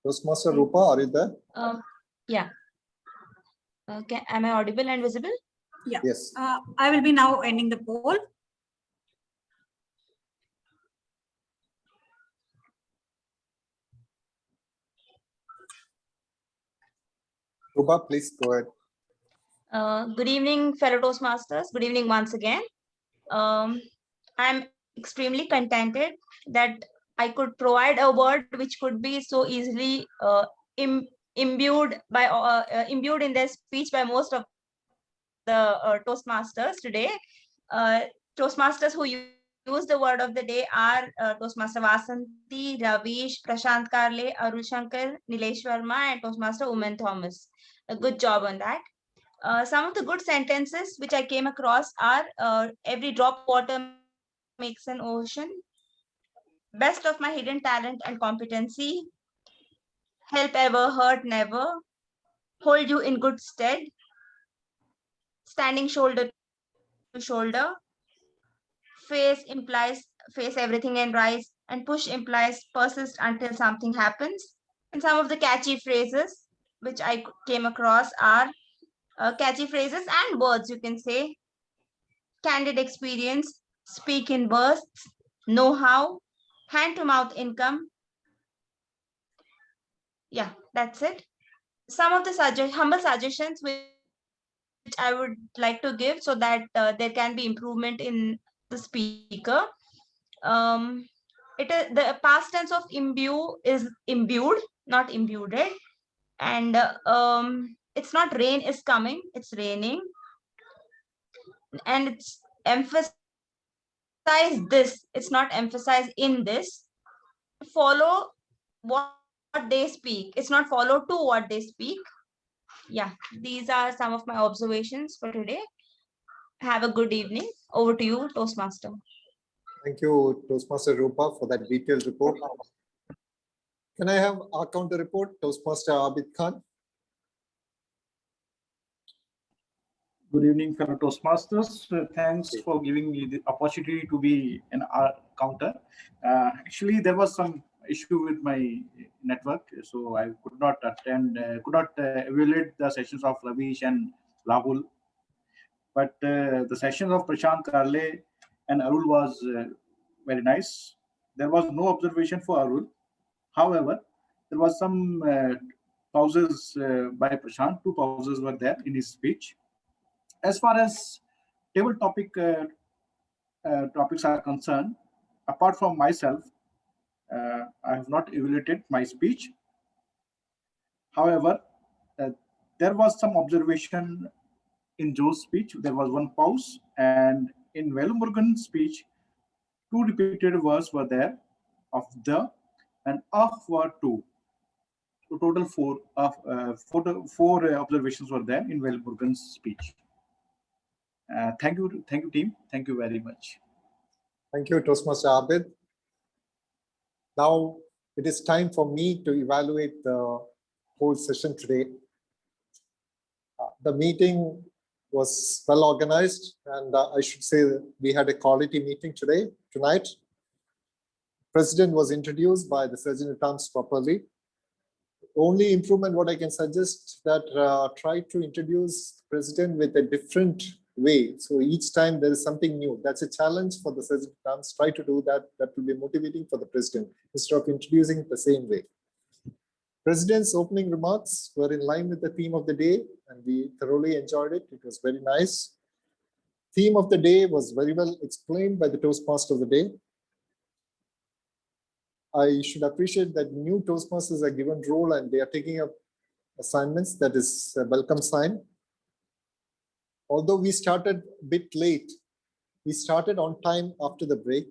Toastmaster Rupa, are you there? Yeah. Okay, am I audible and visible? Yeah. Yes. I will be now ending the poll. Rupa, please go ahead. Good evening, fellow Toastmasters. Good evening once again. I'm extremely contented that I could provide a word which could be so easily imbued in their speech by most of the Toastmasters today. Toastmasters who use the word of the day are Toastmaster Vasanti, Ravish, Prashant Karle, Arul Shankar, Nilesh Verma, and Toastmaster Uman Thomas. A good job on that. Some of the good sentences which I came across are every drop of water makes an ocean, best of my hidden talent and competency, help ever, hurt never, hold you in good stead, standing shoulder to shoulder, face implies face everything and rise, and push implies persist until something happens. And some of the catchy phrases which I came across are catchy phrases and words, you can say: candid experience, speak in bursts, know-how, hand-to-mouth income. Yeah, that's it. Some of the humble suggestions which I would like to give so that there can be improvement in the speaker. It is the past tense of imbue is imbued, not imbued, and it's not rain is coming, it's raining, and it's emphasize this, it's not emphasize in this. Follow what they speak, it's not follow to what they speak. Yeah, these are some of my observations for today. Have a good evening. Over to you, Toastmaster. Thank you, Toastmaster Rupa, for that detailed report. Can I have our counter report, Toastmaster Abid Khan? Good evening, fellow Toastmasters. Thanks for giving me the opportunity to be an counter. Actually, there was some issue with my network, so I could not attend, evaluate the sessions of Ravish and Rahul. But the sessions of Prashant Karle and Arul was very nice. There was no observation for Arul. However, there was some pauses by Prashant. 2 pauses were there in his speech. As far as table topics are concerned, apart from myself, I have not evaluated my speech. However, there was some observation in Joe's speech. There was 1 pause, and in Velmurugan's speech, 2 repeated words were there, of the and of were 2. So total 4 observations were there in Velmurugan's speech. Thank you, team. Thank you very much. Thank you, Toastmaster Abid. Now it is time for me to evaluate the whole session today. The meeting was well organized, and I should say that we had a quality meeting tonight. President was introduced by the Surgeon at Arms properly. Only improvement what I can suggest that try to introduce President with a different way. So each time there is something new. That's a challenge for the Surgeon at Arms. Try to do that. That will be motivating for the President instead of introducing it the same way. President's opening remarks were in line with the theme of the day, and we thoroughly enjoyed it. It was very nice. Theme of the day was very well explained by the Toastmaster of the day. I should appreciate that new Toastmasters are given role and they are taking up assignments. That is a welcome sign. Although we started a bit late, we started on time after the break.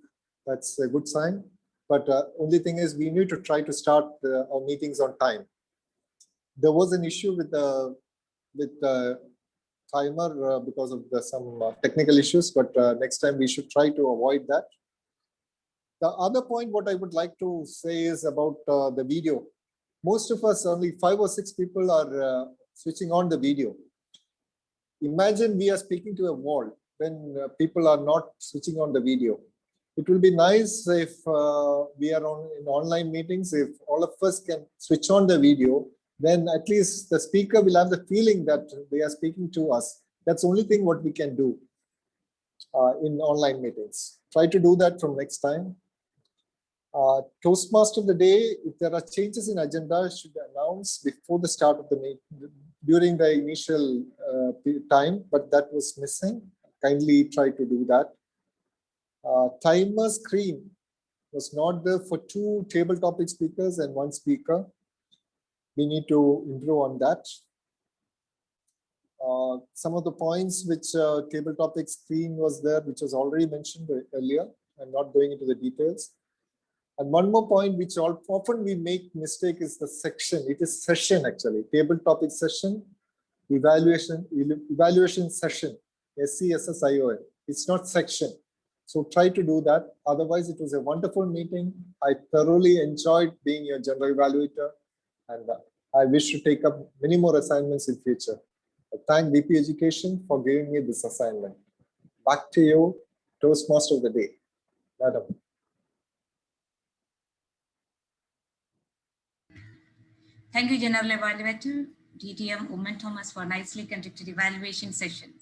That's a good sign. But only thing is we need to try to start our meetings on time. There was an issue with the timer because of some technical issues, but next time we should try to avoid that. The other point what I would like to say is about the video. Most of us, only 5 or 6 people are switching on the video. Imagine we are speaking to a wall when people are not switching on the video. It will be nice if we are in online meetings, if all of us can switch on the video, then at least the speaker will have the feeling that they are speaking to us. That's the only thing what we can do in online meetings. Try to do that from next time. Toastmaster of the day, if there are changes in agenda, should announce before the start of the meeting, during the initial time, but that was missing. Kindly try to do that. Timer screen was not there for 2 table topic speakers and 1 speaker. We need to improve on that. Some of the points which table topic screen was there, which was already mentioned earlier. I'm not going into the details. And one more point which often we make mistake is the section. It is session actually. Table topic session, evaluation session, SESSION. It's not section. So try to do that. Otherwise, it was a wonderful meeting. I thoroughly enjoyed being your general evaluator, and I wish to take up many more assignments in future. I thank VP Education for giving me this assignment. Back to you, Toastmaster of the day, Madam. Thank you, General Evaluator, DTM Woman Thomas, for nicely conducted evaluation session.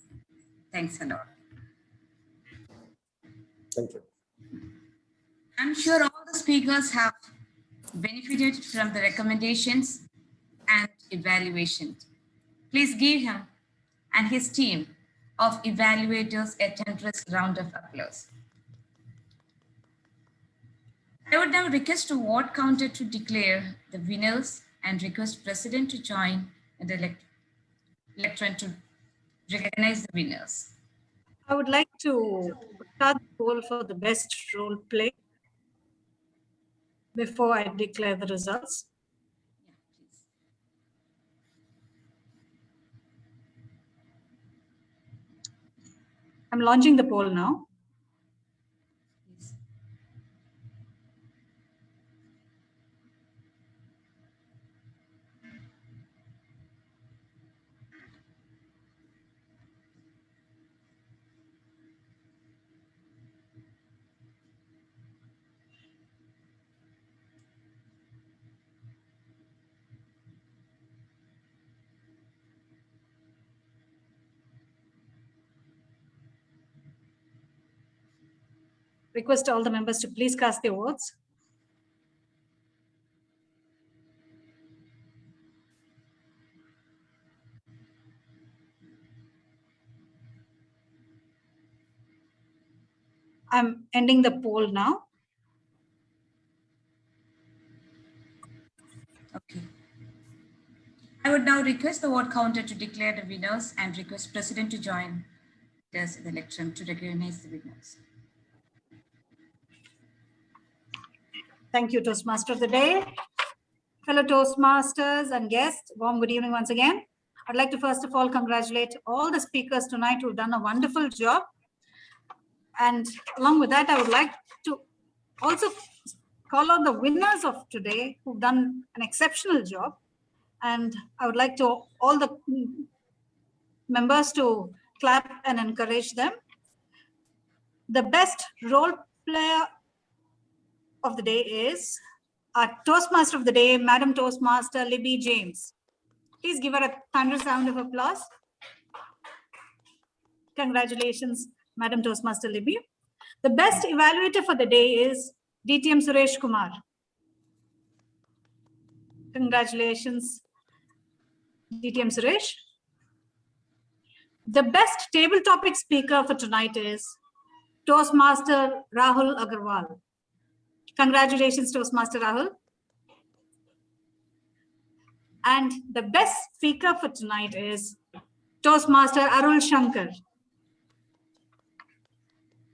Thanks a lot. Thank you. I'm sure all the speakers have benefited from the recommendations and evaluations. Please give him and his team of evaluators a generous round of applause. I would now request the ward counter to declare the winners and request President to join and the lectern to recognize the winners. I would like to start the poll for the best role play before I declare the results. I'm launching the poll now. Request all the members to please cast their votes. I'm ending the poll now. Okay. I would now request the ward counter to declare the winners and request President to join us in the lectern to recognize the winners. Thank you, Toastmaster of the day. Fellow Toastmasters and guests, warm good evening once again. I'd like to first of all congratulate all the speakers tonight who've done a wonderful job. And along with that, I would like to also call out the winners of today who've done an exceptional job. And I would like to all the members to clap and encourage them. The best role player of the day is our Toastmaster of the day, Madam Toastmaster Libby James. Please give her a thunderous round of applause. Congratulations, Madam Toastmaster Libby. The best evaluator for the day is DTM Suresh Kumar. Congratulations, DTM Suresh. The best table topic speaker for tonight is Toastmaster Rahul Agarwal. Congratulations, Toastmaster Rahul. And the best speaker for tonight is Toastmaster Arul Shankar.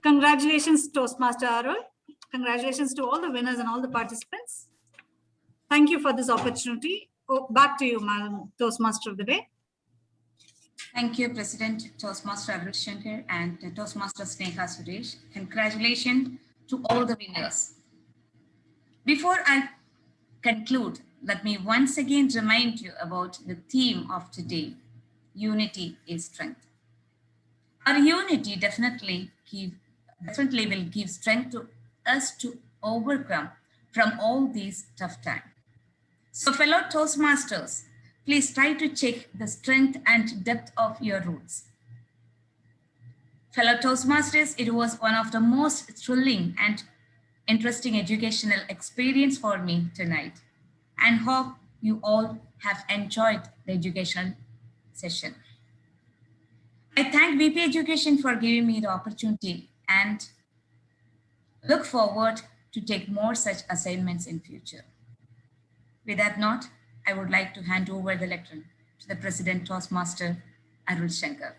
Congratulations, Toastmaster Arul. Congratulations to all the winners and all the participants. Thank you for this opportunity. Oh, back to you, Madam Toastmaster of the day. Thank you, President Toastmaster Arul Shankar and Toastmaster Sneha Suresh. Congratulations to all the winners. Before I conclude, let me once again remind you about the theme of today. Unity is strength. Our unity definitely will give strength to us to overcome from all these tough times. So fellow Toastmasters, please try to check the strength and depth of your roots. Fellow Toastmasters, it was one of the most thrilling and interesting educational experience for me tonight, and hope you all have enjoyed the educational session. I thank VP Education for giving me the opportunity and look forward to take more such assignments in future. With that note, I would like to hand over the lectern to the President Toastmaster Arul Shankar.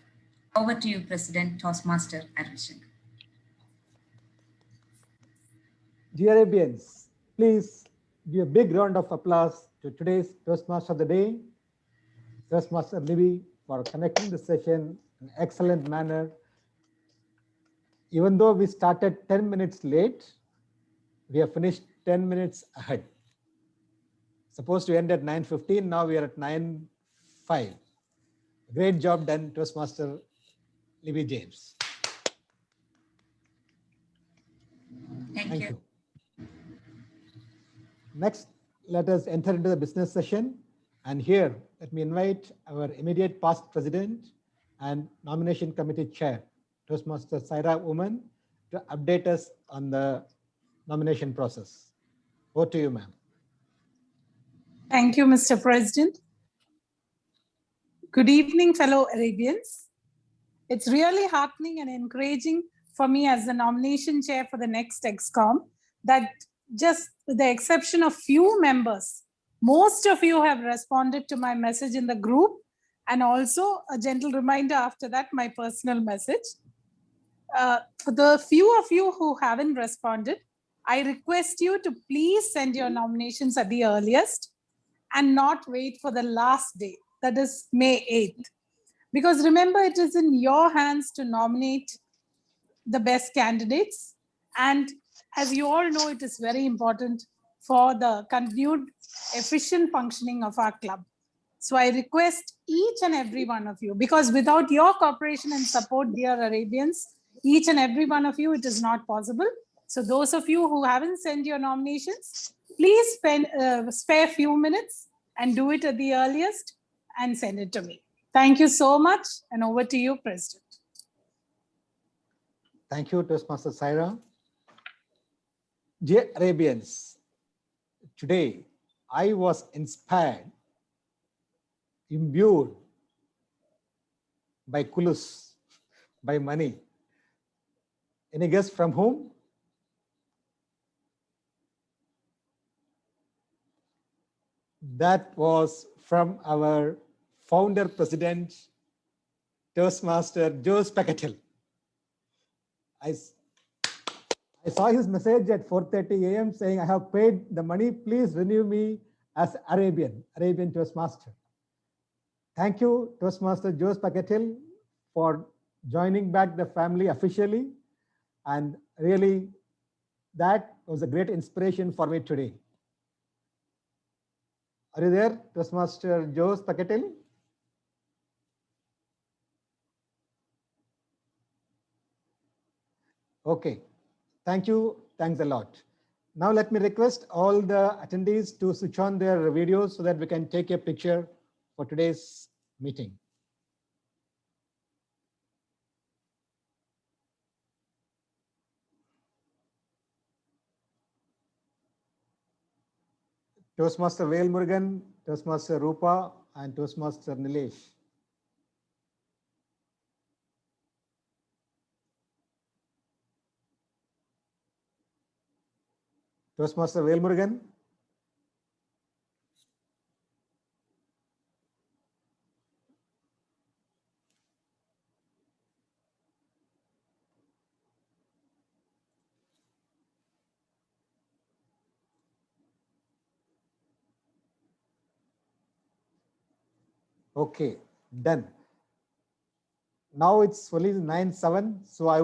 Over to you, President Toastmaster Arul Shankar. Dear Arabians, please give a big round of applause to today's Toastmaster of the day, Toastmaster Libby, for conducting the session in an excellent manner. Even though we started 10 minutes late, we have finished 10 minutes ahead. Supposed to end at 9:15, now we are at 9:05. Great job done, Toastmaster Libby James. Thank you. Next, let us enter into the business session. And here, let me invite our immediate past president and nomination committee chair, Toastmaster Saira Oman, to update us on the nomination process. Over to you, ma'am. Thank you, Mr. President. Good evening, fellow Arabians. It's really heartening and encouraging for me as the nomination chair for the next ExCom that just with the exception of few members, most of you have responded to my message in the group, and also a gentle reminder after that, my personal message. For the few of you who haven't responded, I request you to please send your nominations at the earliest and not wait for the last day, that is May 8th. Because remember, it is in your hands to nominate the best candidates. And as you all know, it is very important for the continued efficient functioning of our club. So I request each and every one of you, because without your cooperation and support, dear Arabians, each and every one of you, it is not possible. So those of you who haven't sent your nominations, please spare a few minutes and do it at the earliest and send it to me. Thank you so much, and over to you, President. Thank you, Toastmaster Saira. Dear Arabians, today I was inspired, imbued by kulus, by money. Any guess from whom? That was from our founder president, Toastmaster Jose Pacatel. I saw his message at 4:30 a.m. saying, I have paid the money, please renew me as Arabian Toastmaster. Thank you, Toastmaster Jose Pacatel, for joining back the family officially. And really, that was a great inspiration for me today. Are you there, Toastmaster Jose Pacatel? Okay. Thank you. Thanks a lot. Now let me request all the attendees to switch on their videos so that we can take a picture for today's meeting. Toastmaster Vail Murugan, Toastmaster Rupa, and Toastmaster Nilesh. Toastmaster Vail Murugan. Okay, done. Now it's only 9:07, so I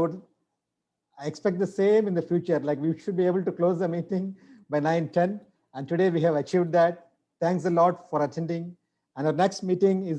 expect the same in the future. Like we should be able to close the meeting by 9:10, and today we have achieved that. Thanks a lot for attending. And our next meeting is